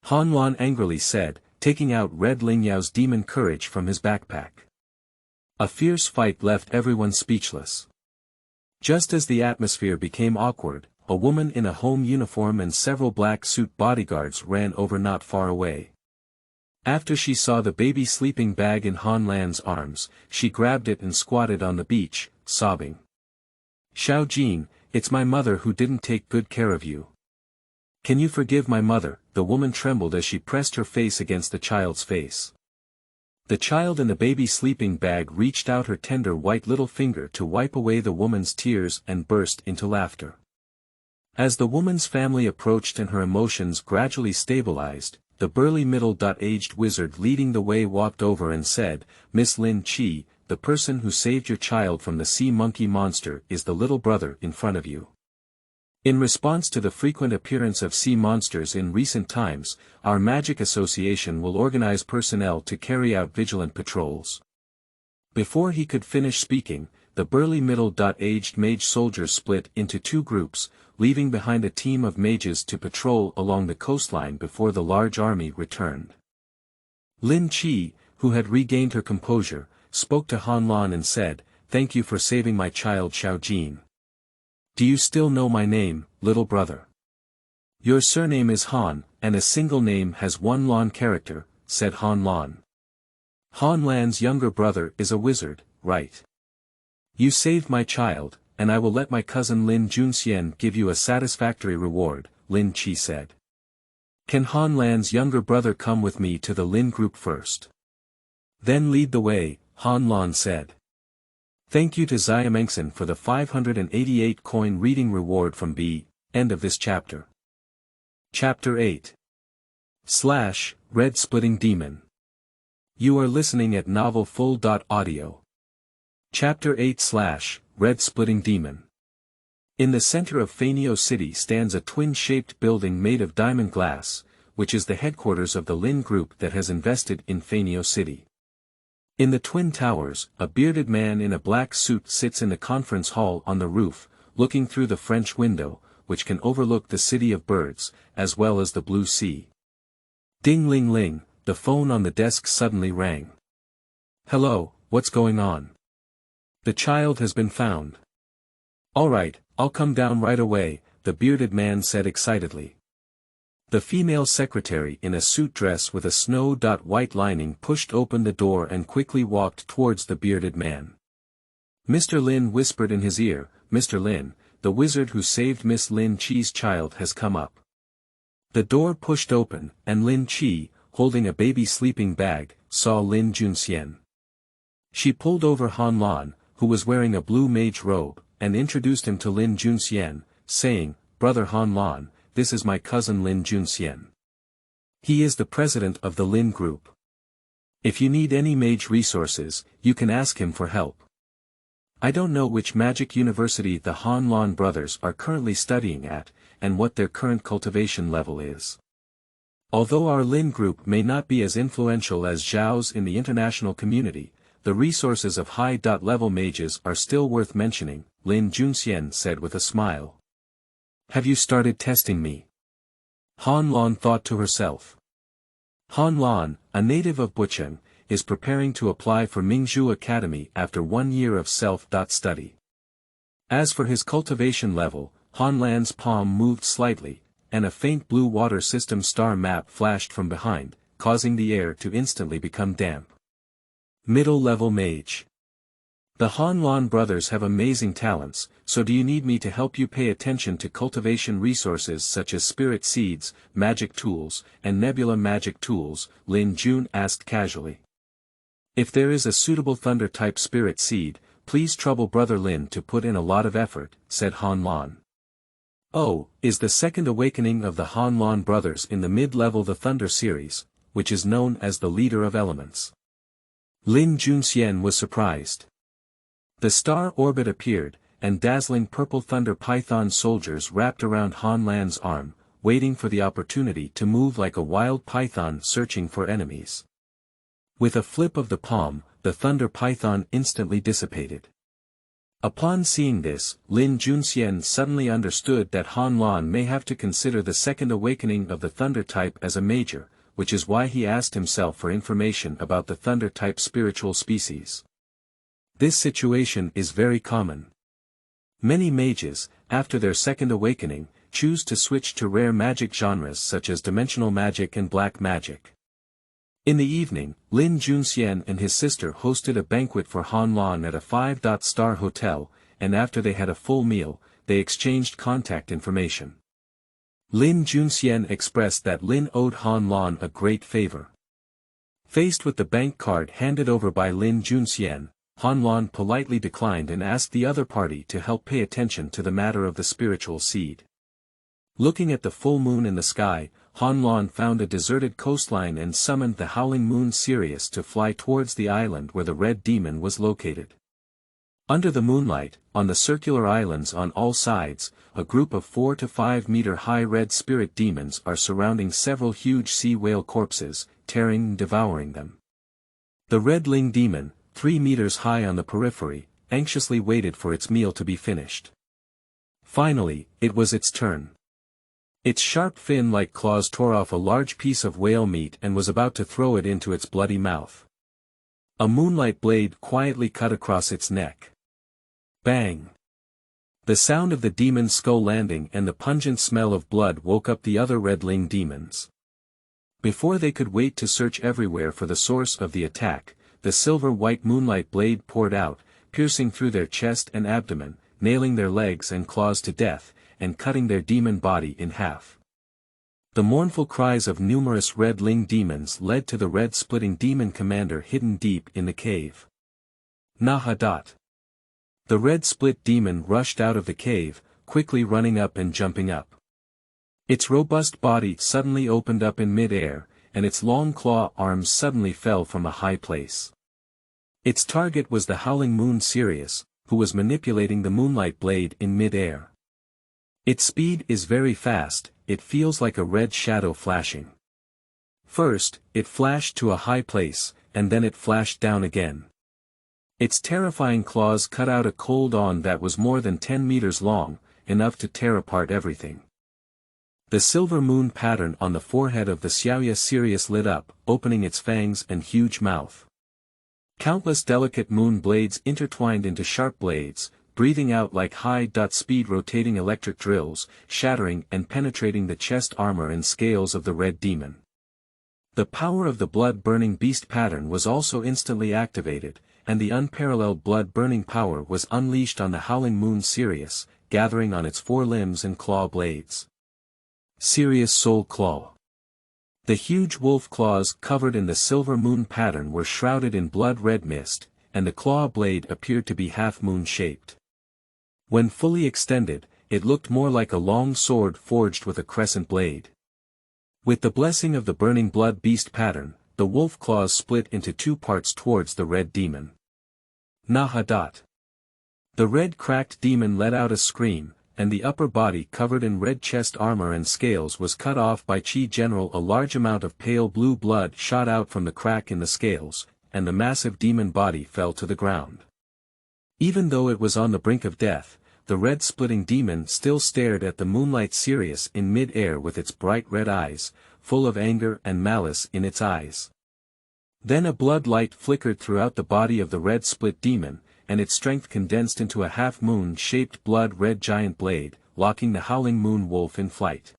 Han Lan angrily said, taking out red Lingyao's demon courage from his backpack. A fierce fight left everyone speechless. Just as the atmosphere became awkward, a woman in a home uniform and several black suit bodyguards ran over not far away. After she saw the baby sleeping bag in Han Lan's arms, she grabbed it and squatted on the beach, sobbing. Xiao Jin, it's my mother who didn't take good care of you. Can you forgive my mother? The woman trembled as she pressed her face against the child's face. The child in the baby sleeping bag reached out her tender white little finger to wipe away the woman's tears and burst into laughter. As the woman's family approached and her emotions gradually stabilized, the burly middle-aged wizard leading the way walked over and said, Miss Lin Qi, the person who saved your child from the sea monkey monster is the little brother in front of you. In response to the frequent appearance of sea monsters in recent times, our magic association will organize personnel to carry out vigilant patrols. Before he could finish speaking, the burly middle-aged mage soldiers split into two groups, leaving behind a team of mages to patrol along the coastline before the large army returned. Lin Qi, who had regained her composure, spoke to Han Lan and said, Thank you for saving my child Xiao Jin. Do you still know my name, little brother? Your surname is Han, and a single name has one Lan character, said Han Lan. Han Lan's younger brother is a wizard, right? You saved my child, and I will let my cousin Lin Junxian give you a satisfactory reward, Lin Qi said. Can Han Lan's younger brother come with me to the Lin group first? Then lead the way, Han Lan said. Thank you to Xiamengsen for the 588 coin reading reward from B. End of this chapter. Chapter 8. Red Splitting Demon. You are listening at novelfull.audio. Chapter 8 Red Splitting Demon. In the center of Fanio City stands a twin-shaped building made of diamond glass, which is the headquarters of the Lin Group that has invested in Fanio City. In the twin towers, a bearded man in a black suit sits in the conference hall on the roof, looking through the French window, which can overlook the city of birds, as well as the blue sea. Ding-ling-ling, the phone on the desk suddenly rang. Hello, what's going on? The child has been found. All right, I'll come down right away, the bearded man said excitedly. The female secretary in a suit dress with a snow-white lining pushed open the door and quickly walked towards the bearded man. Mr. Lin whispered in his ear, Mr. Lin, the wizard who saved Miss Lin Qi's child has come up. The door pushed open, and Lin Qi, holding a baby sleeping bag, saw Lin Junxian. She pulled over Han Lan, who was wearing a blue mage robe, and introduced him to Lin Junxian, saying, Brother Han Lan, this is my cousin Lin Junxian. He is the president of the Lin Group. If you need any mage resources, you can ask him for help. I don't know which magic university the Han Lan brothers are currently studying at, and what their current cultivation level is. Although our Lin Group may not be as influential as Zhao's in the international community, the resources of high-level mages are still worth mentioning, Lin Junxian said with a smile. Have you started testing me? Han Lan thought to herself. Han Lan, a native of Bucheng, is preparing to apply for Mingzhu Academy after 1 year of self-study. As for his cultivation level, Han Lan's palm moved slightly, and a faint blue water system star map flashed from behind, causing the air to instantly become damp. Middle-level mage. The Han Lan brothers have amazing talents, so do you need me to help you pay attention to cultivation resources such as spirit seeds, magic tools, and nebula magic tools? Lin Jun asked casually. If there is a suitable thunder-type spirit seed, please trouble Brother Lin to put in a lot of effort, said Han Lan. Oh, is the second awakening of the Han Lan brothers in the mid-level the Thunder series, which is known as the Leader of Elements. Lin Junxian was surprised. The star orbit appeared, and dazzling purple thunder python soldiers wrapped around Han Lan's arm, waiting for the opportunity to move like a wild python searching for enemies. With a flip of the palm, the thunder python instantly dissipated. Upon seeing this, Lin Junxian suddenly understood that Han Lan may have to consider the second awakening of the thunder type as a major, which is why he asked himself for information about the thunder type spiritual species. This situation is very common. Many mages, after their second awakening, choose to switch to rare magic genres such as dimensional magic and black magic. In the evening, Lin Junxian and his sister hosted a banquet for Han Lan at a 5-star hotel, and after they had a full meal, they exchanged contact information. Lin Junxian expressed that Lin owed Han Lan a great favor. Faced with the bank card handed over by Lin Junxian, Han Lan politely declined and asked the other party to help pay attention to the matter of the spiritual seed. Looking at the full moon in the sky, Han Lan found a deserted coastline and summoned the howling moon Sirius to fly towards the island where the red demon was located. Under the moonlight, on the circular islands on all sides, a group of 4 to 5 meter high red spirit demons are surrounding several huge sea whale corpses, tearing and devouring them. The red ling demon, 3 meters high on the periphery, anxiously waited for its meal to be finished. Finally, it was its turn. Its sharp fin-like claws tore off a large piece of whale meat and was about to throw it into its bloody mouth. A moonlight blade quietly cut across its neck. Bang! The sound of the demon's skull landing and the pungent smell of blood woke up the other redling demons. Before they could wait to search everywhere for the source of the attack, the silver-white moonlight blade poured out, piercing through their chest and abdomen, nailing their legs and claws to death, and cutting their demon body in half. The mournful cries of numerous red-ling demons led to the red-splitting demon commander hidden deep in the cave. Nahadat. The red-split demon rushed out of the cave, quickly running up and jumping up. Its robust body suddenly opened up in mid-air, and its long claw arms suddenly fell from a high place. Its target was the howling moon Sirius, who was manipulating the moonlight blade in mid-air. Its speed is very fast, it feels like a red shadow flashing. First, it flashed to a high place, and then it flashed down again. Its terrifying claws cut out a cold on that was more than 10 meters long, enough to tear apart everything. The silver moon pattern on the forehead of the Xiaoyue Sirius lit up, opening its fangs and huge mouth. Countless delicate moon blades intertwined into sharp blades, breathing out like high-speed rotating electric drills, shattering and penetrating the chest armor and scales of the red demon. The power of the blood-burning beast pattern was also instantly activated, and the unparalleled blood-burning power was unleashed on the howling moon Sirius, gathering on its 4 limbs and claw blades. Sirius Soul Claw. The huge wolf claws covered in the silver moon pattern were shrouded in blood-red mist, and the claw blade appeared to be half-moon-shaped. When fully extended, it looked more like a long sword forged with a crescent blade. With the blessing of the burning blood beast pattern, the wolf claws split into 2 parts towards the red demon. Nahadat. The red cracked demon let out a scream, and the upper body covered in red chest armor and scales was cut off by Qi General. A large amount of pale blue blood shot out from the crack in the scales, and the massive demon body fell to the ground. Even though it was on the brink of death, the red-splitting demon still stared at the moonlight Sirius in mid-air with its bright red eyes, full of anger and malice in its eyes. Then a blood light flickered throughout the body of the red-split demon, and its strength condensed into a half-moon-shaped blood-red giant blade, locking the howling moon wolf in flight.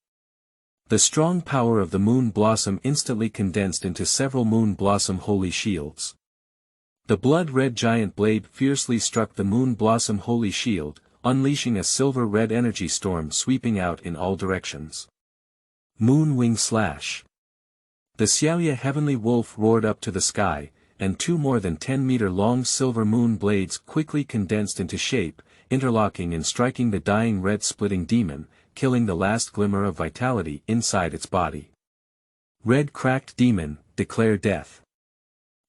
The strong power of the moon blossom instantly condensed into several moon blossom holy shields. The blood-red giant blade fiercely struck the moon blossom holy shield, unleashing a silver-red energy storm sweeping out in all directions. Moon wing slash. The Xiaoyue heavenly wolf roared up to the sky, and two more than 10-meter-long silver moon blades quickly condensed into shape, interlocking and striking the dying red-splitting demon, killing the last glimmer of vitality inside its body. Red cracked demon, declare death.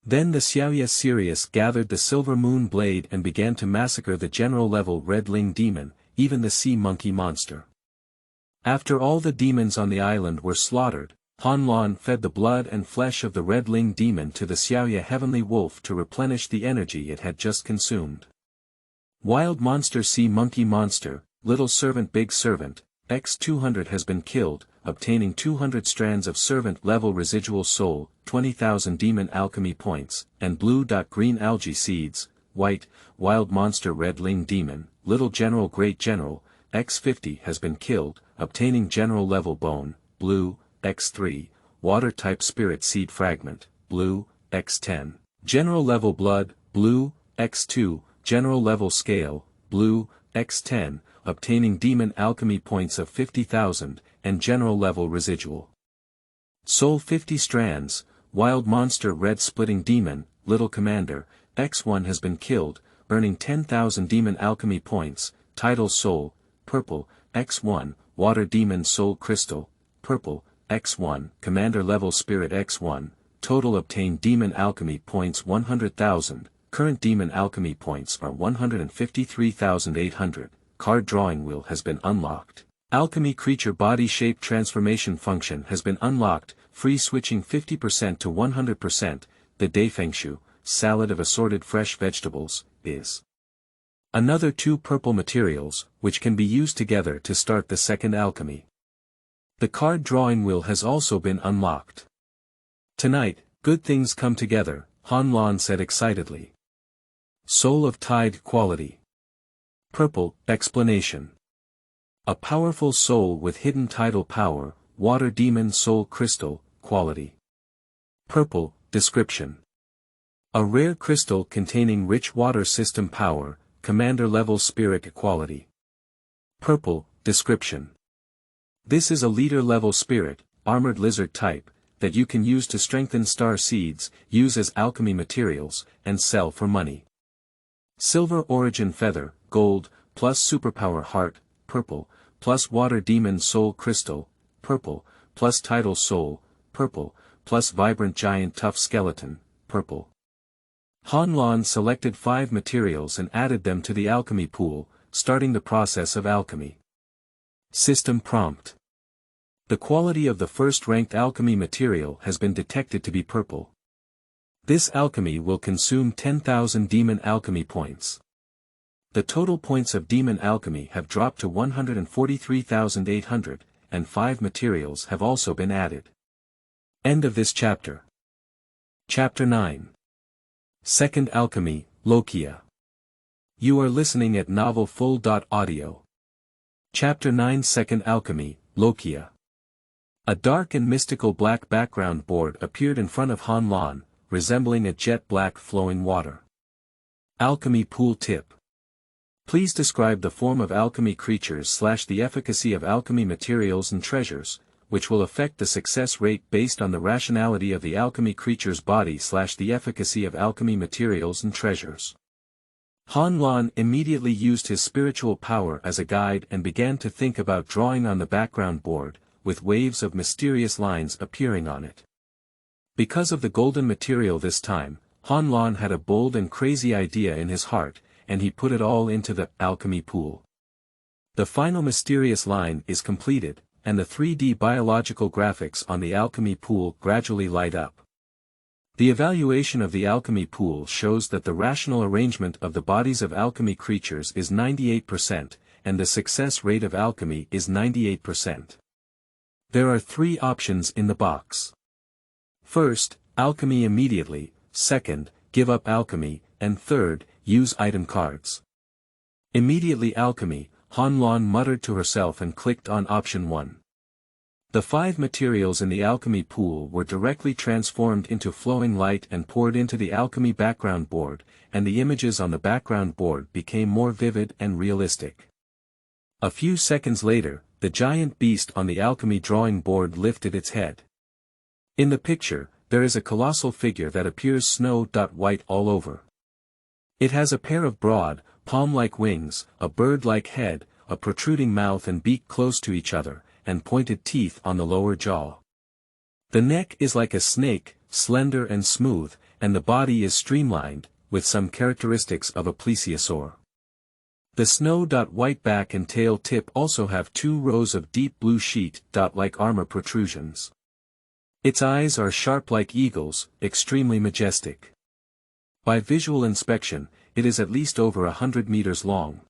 Then the Xiaoyue Sirius gathered the silver moon blade and began to massacre the general-level red-ling demon, even the sea monkey monster. After all the demons on the island were slaughtered, Hanlan fed the blood and flesh of the red-ling demon to the Xiaoyue heavenly wolf to replenish the energy it had just consumed. Wild monster sea monkey monster, little servant big servant, X200 has been killed, obtaining 200 strands of servant-level residual soul, 20,000 demon alchemy points, and blue-green algae seeds. White, wild monster red-ling demon, little general great general, X50 has been killed, obtaining general-level bone, blue, X3, water-type spirit seed fragment, blue, X10, general-level blood, blue, X2, general-level scale, blue, X10, obtaining demon alchemy points of 50,000, and general-level residual soul 50 strands. Wild monster red splitting demon, little commander, X1 has been killed, earning 10,000 demon alchemy points, title soul, purple, X1, water demon soul crystal, purple, X1, commander level spirit X1, total obtained demon alchemy points 100,000, current demon alchemy points are 153,800, card drawing wheel has been unlocked. Alchemy creature body shape transformation function has been unlocked, free switching 50% to 100%, the Daifengshu, salad of assorted fresh vegetables, is another 2 purple materials, which can be used together to start the second alchemy. The card drawing wheel has also been unlocked. Tonight, good things come together, Hanlan said excitedly. Soul of Tide quality. Purple, explanation. A powerful soul with hidden tidal power, water demon soul crystal, quality. Purple, description. A rare crystal containing rich water system power, commander level spirit quality. Purple, description. This is a leader level spirit, armored lizard type, that you can use to strengthen star seeds, use as alchemy materials, and sell for money. Silver origin feather, gold, plus superpower heart, purple, plus water demon soul crystal, purple, plus tidal soul, purple, plus vibrant giant tough skeleton, purple. Hanlan selected 5 materials and added them to the alchemy pool, starting the process of alchemy. System prompt. The quality of the first-ranked alchemy material has been detected to be purple. This alchemy will consume 10,000 demon alchemy points. The total points of demon alchemy have dropped to 143,800, and 5 materials have also been added. End of this chapter. Chapter 9. Second Alchemy, Lokia. You are listening at novelfull.audio. Chapter 9 Second Alchemy, Lokia. A dark and mystical black background board appeared in front of Hanlan, resembling a jet black flowing water. Alchemy pool tip. Please describe the form of alchemy creatures / the efficacy of alchemy materials and treasures, which will affect the success rate based on the rationality of the alchemy creature's body / the efficacy of alchemy materials and treasures. Hanlan immediately used his spiritual power as a guide and began to think about drawing on the background board, with waves of mysterious lines appearing on it. Because of the golden material this time, Hanlan had a bold and crazy idea in his heart, and he put it all into the alchemy pool. The final mysterious line is completed, and the 3D biological graphics on the alchemy pool gradually light up. The evaluation of the alchemy pool shows that the rational arrangement of the bodies of alchemy creatures is 98%, and the success rate of alchemy is 98%. There are 3 options in the box. First, alchemy immediately, second, give up alchemy, and third, use item cards. Immediately alchemy, Hanlan muttered to herself and clicked on option 1. The 5 materials in the alchemy pool were directly transformed into flowing light and poured into the alchemy background board, and the images on the background board became more vivid and realistic. A few seconds later, the giant beast on the alchemy drawing board lifted its head. In the picture, there is a colossal figure that appears snow-white all over. It has a pair of broad, palm-like wings, a bird-like head, a protruding mouth and beak close to each other, and pointed teeth on the lower jaw. The neck is like a snake, slender and smooth, and the body is streamlined, with some characteristics of a plesiosaur. The snow-white back and tail tip also have 2 rows of deep blue sheet-like armor protrusions. Its eyes are sharp like eagles, extremely majestic. By visual inspection, it is at least over 100 meters long.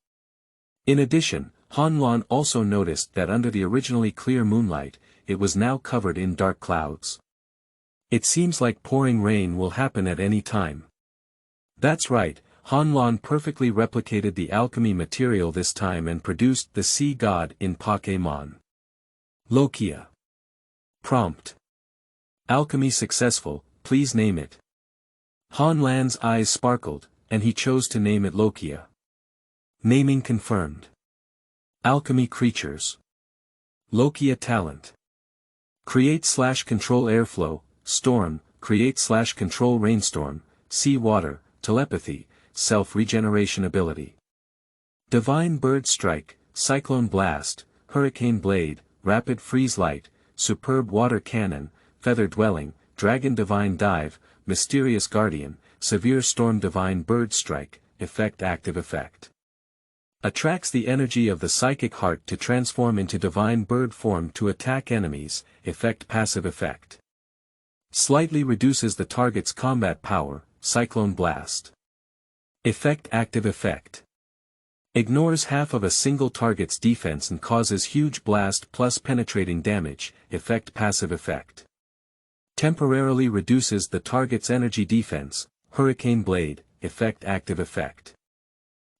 In addition, Han Lan also noticed that under the originally clear moonlight, it was now covered in dark clouds. It seems like pouring rain will happen at any time. That's right, Han Lan perfectly replicated the alchemy material this time and produced the sea god in Pokémon. Lokia. Prompt. Alchemy successful, please name it. Han Lan's eyes sparkled, and he chose to name it Lokia. Naming confirmed. Alchemy creatures. Lokia talent. Create/control airflow, storm, create/control rainstorm, sea water, telepathy, self-regeneration ability. Divine bird strike, cyclone blast, hurricane blade, rapid freeze light, superb water cannon, feather dwelling, dragon divine dive, mysterious guardian, severe storm divine bird strike, effect active effect. Attracts the energy of the psychic heart to transform into divine bird form to attack enemies, effect passive effect. Slightly reduces the target's combat power, cyclone blast. Effect active effect. Ignores half of a single target's defense and causes huge blast plus penetrating damage, effect passive effect. Temporarily reduces the target's energy defense, hurricane blade, effect active effect.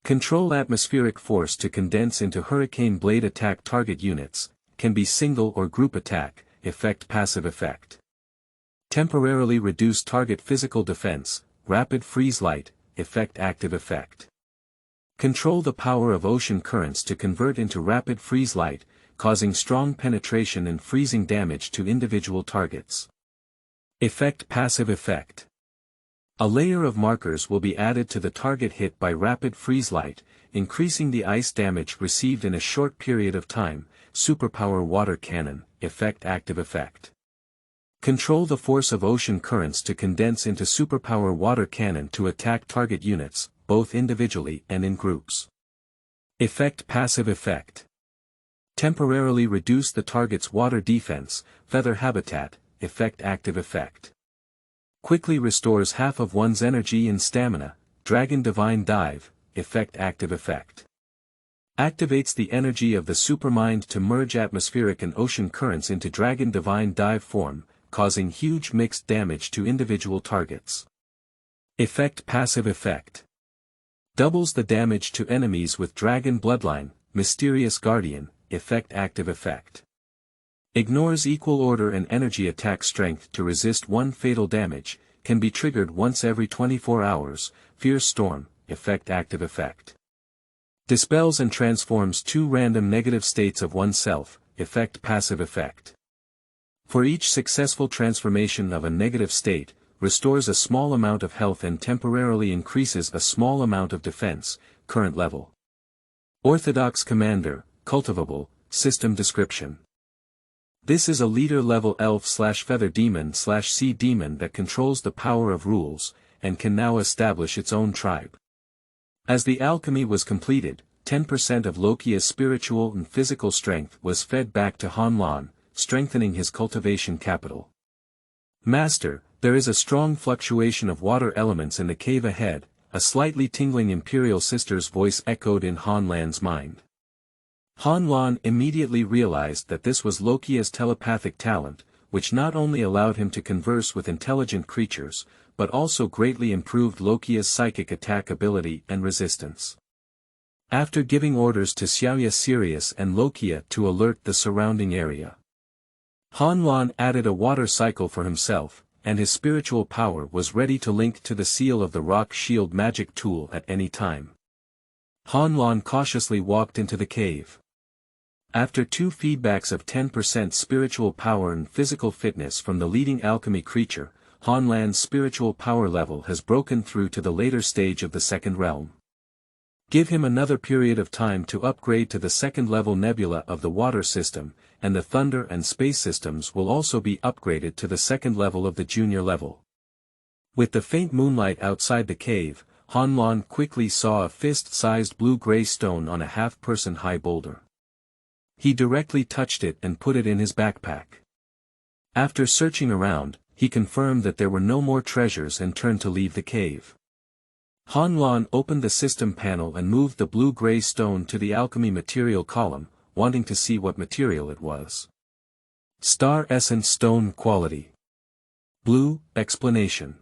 Control atmospheric force to condense into hurricane blade attack target units, can be single or group attack, effect passive effect. Temporarily reduce target physical defense, rapid freeze light, effect active effect. Control the power of ocean currents to convert into rapid freeze light, causing strong penetration and freezing damage to individual targets. Effect passive effect. A layer of markers will be added to the target hit by rapid freeze light, increasing the ice damage received in a short period of time, superpower water cannon, effect active effect. Control the force of ocean currents to condense into superpower water cannon to attack target units, both individually and in groups. Effect passive effect. Temporarily reduce the target's water defense, feather habitat, effect active effect. Quickly restores half of one's energy and stamina, dragon divine dive, effect active effect. Activates the energy of the supermind to merge atmospheric and ocean currents into dragon divine dive form, causing huge mixed damage to individual targets. Effect passive effect. Doubles the damage to enemies with dragon bloodline, mysterious guardian, effect active effect. Ignores equal order and energy attack strength to resist one fatal damage, can be triggered once every 24 hours, fierce storm, effect active effect. Dispels and transforms 2 random negative states of oneself, effect passive effect. For each successful transformation of a negative state, restores a small amount of health and temporarily increases a small amount of defense, current level. Orthodox Commander, Cultivable, System Description. This is a leader-level elf/feather demon/sea demon that controls the power of rules, and can now establish its own tribe. As the alchemy was completed, 10% of Lokia's spiritual and physical strength was fed back to Han Lan, strengthening his cultivation capital. Master, there is a strong fluctuation of water elements in the cave ahead, a slightly tingling Imperial Sister's voice echoed in Han Lan's mind. Han Lan immediately realized that this was Lokia's telepathic talent, which not only allowed him to converse with intelligent creatures, but also greatly improved Lokia's psychic attack ability and resistance. After giving orders to Xiaoyue, Sirius and Lokia to alert the surrounding area, Han Lan added a water cycle for himself, and his spiritual power was ready to link to the seal of the rock shield magic tool at any time. Han Lan cautiously walked into the cave. After 2 feedbacks of 10% spiritual power and physical fitness from the leading alchemy creature, Han Lan's spiritual power level has broken through to the later stage of the second realm. Give him another period of time to upgrade to the second level nebula of the water system, and the thunder and space systems will also be upgraded to the second level of the junior level. With the faint moonlight outside the cave, Han Lan quickly saw a fist-sized blue-gray stone on a half-person high boulder. He directly touched it and put it in his backpack. After searching around, he confirmed that there were no more treasures and turned to leave the cave. Han Lan opened the system panel and moved the blue-gray stone to the alchemy material column, wanting to see what material it was. Star Essence Stone Quality. Blue, explanation.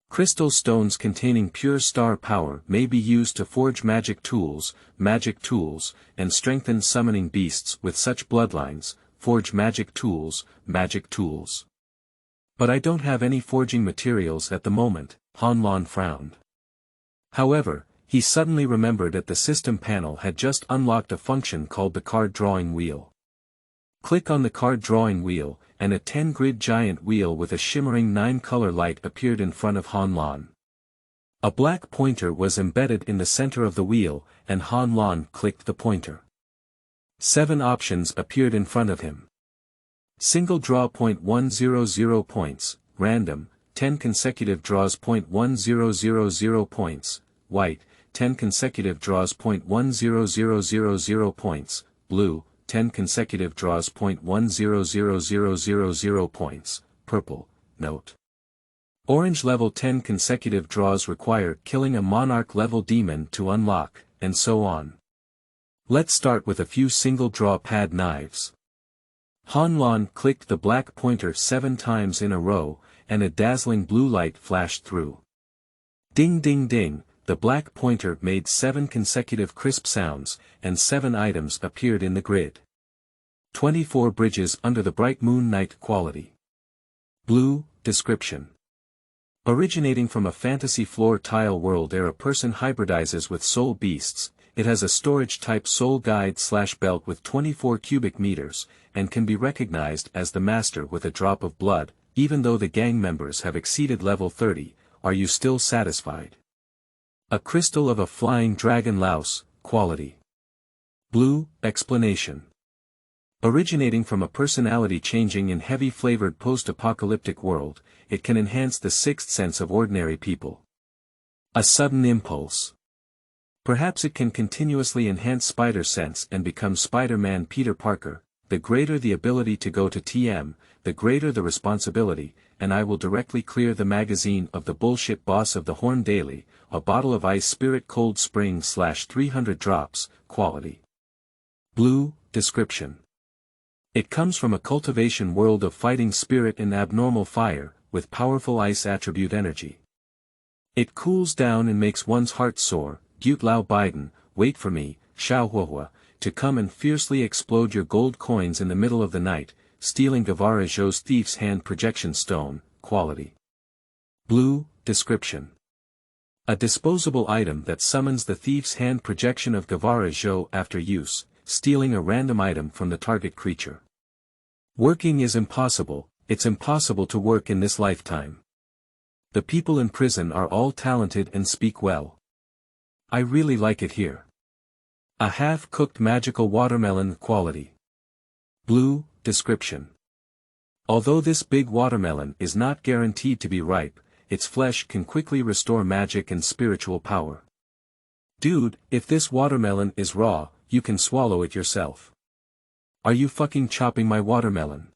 Crystal stones containing pure star power may be used to forge magic tools, and strengthen summoning beasts with such bloodlines, forge magic tools. But I don't have any forging materials at the moment, Han Lan frowned. However, he suddenly remembered that the system panel had just unlocked a function called the card drawing wheel. Click on the card drawing wheel, and a 10-grid giant wheel with a shimmering 9-color light appeared in front of Han Lan. A black pointer was embedded in the center of the wheel, and Han Lan clicked the pointer. 7 options appeared in front of him. Single draw 0.100 points, random, 10 consecutive draws 0.1000 points, white, 10 consecutive draws 0.10000 points, blue, 10 consecutive draws 0.100000 points, purple, note. Orange level 10 consecutive draws require killing a monarch level demon to unlock, and so on. Let's start with a few single draw pad knives. Han Lan clicked the black pointer 7 times in a row, and a dazzling blue light flashed through. Ding ding ding, the black pointer made 7 consecutive crisp sounds, and 7 items appeared in the grid. 24 bridges under the bright moon night quality. Blue, description. Originating from a fantasy floor tile world where a person hybridizes with soul beasts, it has a storage-type soul guide/belt with 24 cubic meters, and can be recognized as the master with a drop of blood. Even though the gang members have exceeded level 30, are you still satisfied? A crystal of a flying dragon louse, quality. Blue, explanation. Originating from a personality-changing and heavy-flavored post-apocalyptic world, it can enhance the sixth sense of ordinary people. A sudden impulse. Perhaps it can continuously enhance spider sense and become Spider-Man Peter Parker. The greater the ability to go to TM, the greater the responsibility, and I will directly clear the magazine of the bullshit boss of the Horn Daily, a bottle of ice spirit cold spring /300 drops, quality. Blue, description. It comes from a cultivation world of fighting spirit and abnormal fire, with powerful ice attribute energy. It cools down and makes one's heart soar. Gut Lao Biden, wait for me, Xiaoyue, to come and fiercely explode your gold coins in the middle of the night, stealing Guevara Zhou's thief's hand projection stone, quality. Blue, description. A disposable item that summons the thief's hand projection of Guevara Zhou after use, stealing a random item from the target creature. Working is impossible, it's impossible to work in this lifetime. The people in prison are all talented and speak well. I really like it here. A half-cooked magical watermelon quality. Blue, description. Although this big watermelon is not guaranteed to be ripe, its flesh can quickly restore magic and spiritual power. Dude, if this watermelon is raw, you can swallow it yourself. Are you fucking chopping my watermelon?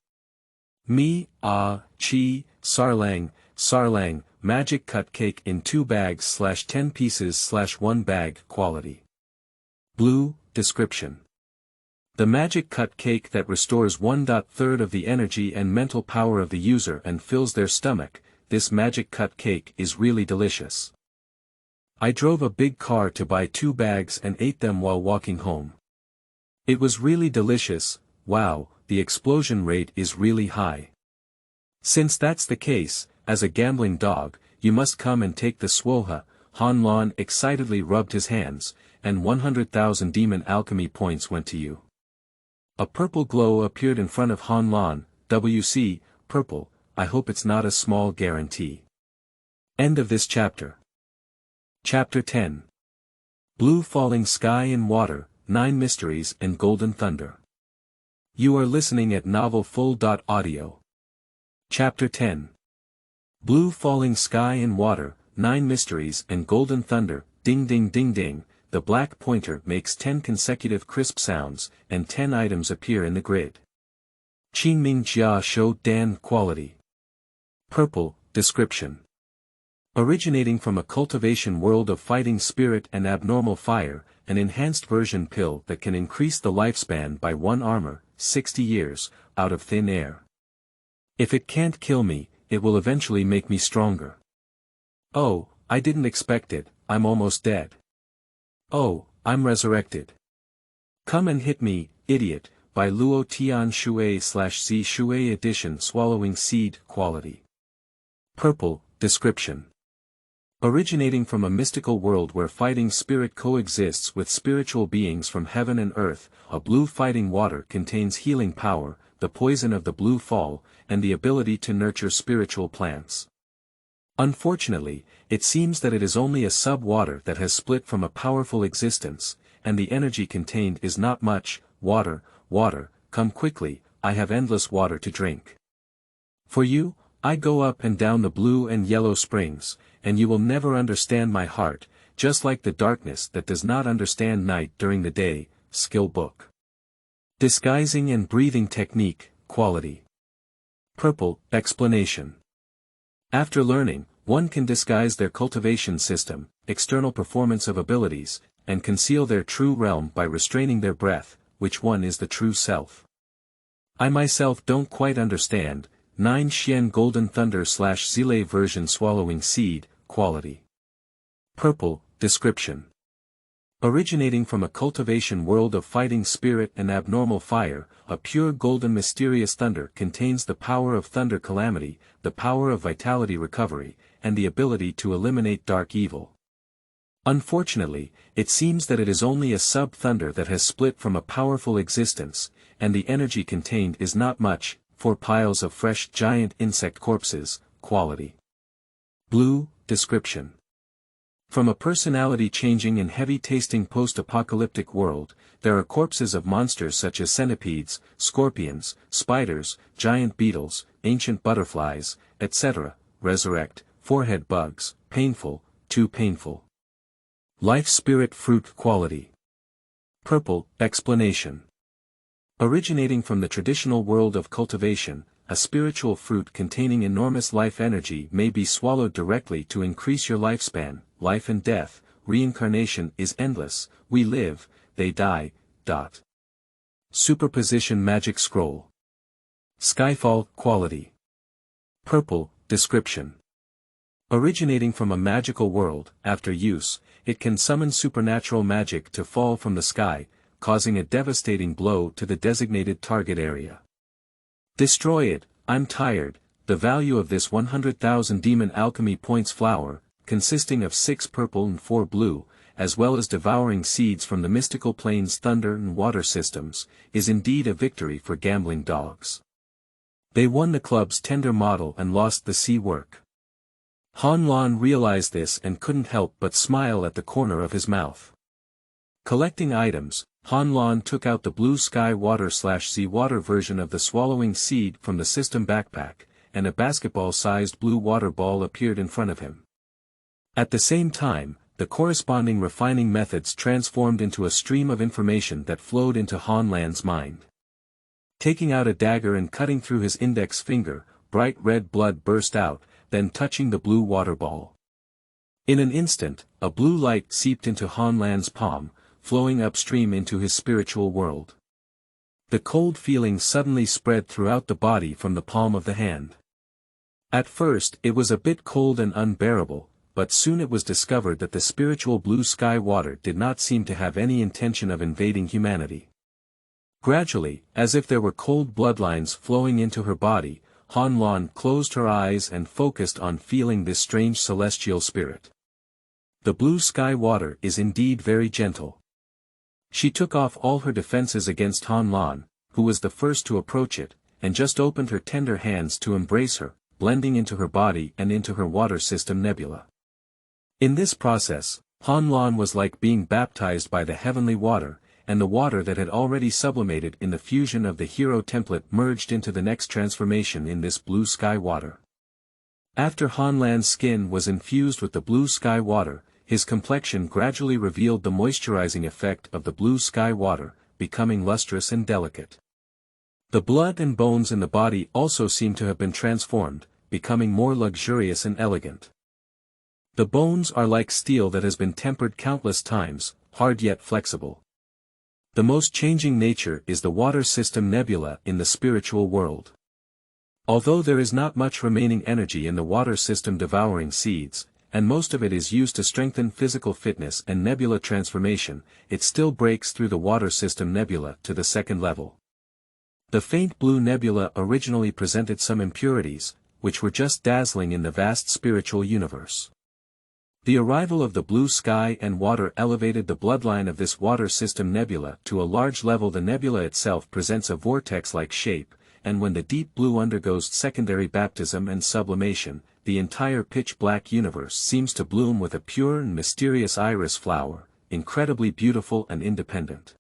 Me, Sarlang, magic cut cake in 2 bags /10 pieces /1 bag quality. Blue, description. The magic cut cake that restores 1/3 of the energy and mental power of the user and fills their stomach. This magic cut cake is really delicious. I drove a big car to buy 2 bags and ate them while walking home. It was really delicious. Wow, the explosion rate is really high. Since that's the case, as a gambling dog, you must come and take the Swoha. Han Lan excitedly rubbed his hands, and 100,000 demon alchemy points went to you. A purple glow appeared in front of Han Lan. WC, purple, I hope it's not a small guarantee. End of this chapter. Chapter 10. Blue falling sky and water, 9 mysteries and golden thunder. You are listening at novelfull.audio. Chapter 10. Blue falling sky and water, 9 mysteries and golden thunder, ding ding ding ding, the black pointer makes 10 consecutive crisp sounds, and 10 items appear in the grid. Qingming Jia Shou Dan quality. Purple, description. Originating from a cultivation world of fighting spirit and abnormal fire, an enhanced version pill that can increase the lifespan by 1 armor, 60 years, out of thin air. If it can't kill me, it will eventually make me stronger. Oh, I didn't expect it, I'm almost dead. Oh, I'm resurrected. Come and hit me, idiot, by Luo Tian Shui/Z Shui edition swallowing seed quality. Purple, description. Originating from a mystical world where fighting spirit coexists with spiritual beings from heaven and earth, a blue fighting water contains healing power, the poison of the blue fall, and the ability to nurture spiritual plants. Unfortunately, it seems that it is only a sub-water that has split from a powerful existence, and the energy contained is not much. Water, water, come quickly, I have endless water to drink. For you, I go up and down the blue and yellow springs, and you will never understand my heart, just like the darkness that does not understand night during the day. Skill book. Disguising and breathing technique, quality. Purple, explanation. After learning, one can disguise their cultivation system, external performance of abilities, and conceal their true realm by restraining their breath, which one is the true self. I myself don't quite understand. 9 Xian Golden Thunder/Zile version swallowing seed, quality. Purple, description. Originating from a cultivation world of fighting spirit and abnormal fire, a pure golden mysterious thunder contains the power of thunder calamity, the power of vitality recovery, and the ability to eliminate dark evil. Unfortunately, it seems that it is only a sub-thunder that has split from a powerful existence, and the energy contained is not much. 4 piles of fresh giant insect corpses, quality. Blue, description. From a personality-changing and heavy-tasting post-apocalyptic world, there are corpses of monsters such as centipedes, scorpions, spiders, giant beetles, ancient butterflies, etc. Resurrect, forehead bugs, painful, too painful. Life spirit fruit quality. Purple, explanation. Originating from the traditional world of cultivation, a spiritual fruit containing enormous life energy may be swallowed directly to increase your lifespan. Life and death, reincarnation is endless, we live, they die. Superposition magic scroll. Skyfall quality. Purple, description. Originating from a magical world, after use, it can summon supernatural magic to fall from the sky, causing a devastating blow to the designated target area. Destroy it, I'm tired. The value of this 100,000 demon alchemy points flower, consisting of 6 purple and 4 blue, as well as devouring seeds from the mystical plane's thunder and water systems, is indeed a victory for gambling dogs. They won the club's tender model and lost the sea work. Han Lan realized this and couldn't help but smile at the corner of his mouth. Collecting items, Han Lan took out the blue sky water/sea water version of the swallowing seed from the system backpack, and a basketball-sized blue water ball appeared in front of him. At the same time, the corresponding refining methods transformed into a stream of information that flowed into Han Lan's mind. Taking out a dagger and cutting through his index finger, bright red blood burst out, then touching the blue water ball. In an instant, a blue light seeped into Han Lan's palm, flowing upstream into his spiritual world. The cold feeling suddenly spread throughout the body from the palm of the hand. At first it was a bit cold and unbearable, but soon it was discovered that the spiritual blue sky water did not seem to have any intention of invading humanity. Gradually, as if there were cold bloodlines flowing into her body, Han Lan closed her eyes and focused on feeling this strange celestial spirit. The blue sky water is indeed very gentle. She took off all her defenses against Han Lan, who was the first to approach it, and just opened her tender hands to embrace her, blending into her body and into her water system nebula. In this process, Han Lan was like being baptized by the heavenly water, and the water that had already sublimated in the fusion of the hero template merged into the next transformation in this blue sky water. After Han Lan's skin was infused with the blue sky water, his complexion gradually revealed the moisturizing effect of the blue sky water, becoming lustrous and delicate. The blood and bones in the body also seemed to have been transformed, becoming more luxurious and elegant. The bones are like steel that has been tempered countless times, hard yet flexible. The most changing nature is the water system nebula in the spiritual world. Although there is not much remaining energy in the water system devouring seeds, and most of it is used to strengthen physical fitness and nebula transformation, it still breaks through the water system nebula to the second level. The faint blue nebula originally presented some impurities, which were just dazzling in the vast spiritual universe. The arrival of the blue sky and water elevated the bloodline of this water system nebula to a large level. The nebula itself presents a vortex-like shape, and when the deep blue undergoes secondary baptism and sublimation, the entire pitch-black universe seems to bloom with a pure and mysterious iris flower, incredibly beautiful and independent.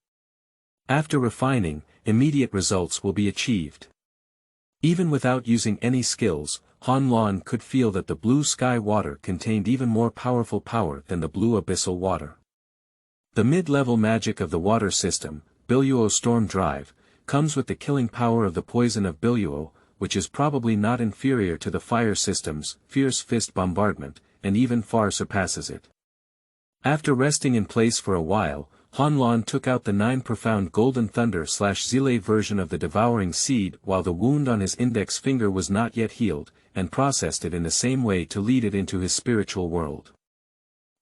After refining, immediate results will be achieved. Even without using any skills, Han Lan could feel that the blue sky water contained even more powerful power than the blue abyssal water. The mid-level magic of the water system, Biluo Storm Drive, comes with the killing power of the poison of Biluo, which is probably not inferior to the fire system's Fierce Fist Bombardment, and even far surpasses it. After resting in place for a while, Han Lan took out the 9 profound golden thunder/Zile version of the devouring seed while the wound on his index finger was not yet healed, and processed it in the same way to lead it into his spiritual world.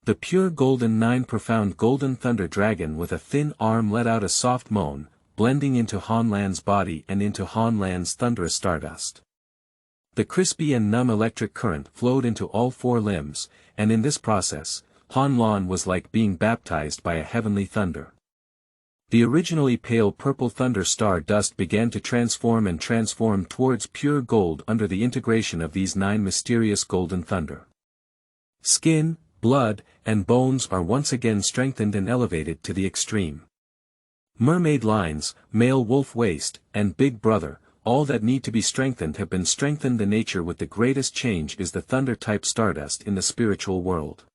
The pure golden 9 profound golden thunder dragon with a thin arm let out a soft moan, blending into Han Lan's body and into Han Lan's thunderous stardust. The crispy and numb electric current flowed into all 4 limbs, and in this process, Han Lan was like being baptized by a heavenly thunder. The originally pale purple thunder star dust began to transform towards pure gold under the integration of these 9 mysterious golden thunder. Skin, blood, and bones are once again strengthened and elevated to the extreme. Mermaid lines, male wolf waist, and big brother, all that need to be strengthened have been strengthened. The nature with the greatest change is the thunder-type stardust in the spiritual world.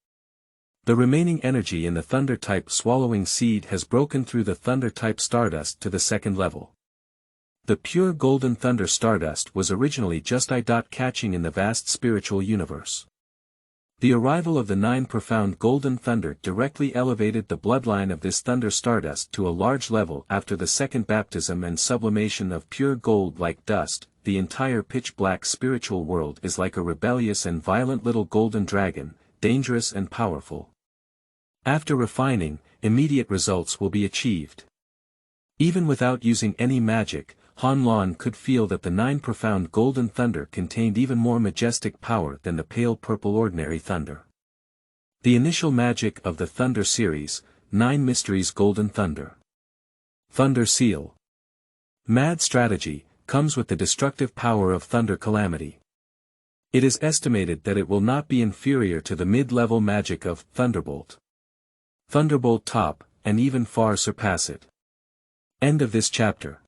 The remaining energy in the thunder-type swallowing seed has broken through the thunder-type stardust to the second level. The pure golden thunder stardust was originally just eye-catching in the vast spiritual universe. The arrival of the 9 profound golden thunder directly elevated the bloodline of this thunder stardust to a large level. After the second baptism and sublimation of pure gold like dust, the entire pitch-black spiritual world is like a rebellious and violent little golden dragon, dangerous and powerful. After refining, immediate results will be achieved. Even without using any magic, Han Lan could feel that the 9 profound golden thunder contained even more majestic power than the pale purple ordinary thunder. The initial magic of the Thunder series, 9 Mysteries Golden Thunder. Thunder Seal. Mad Strategy, comes with the destructive power of Thunder Calamity. It is estimated that it will not be inferior to the mid-level magic of Thunderbolt. Thunderbolt top, and even far surpass it. End of this chapter.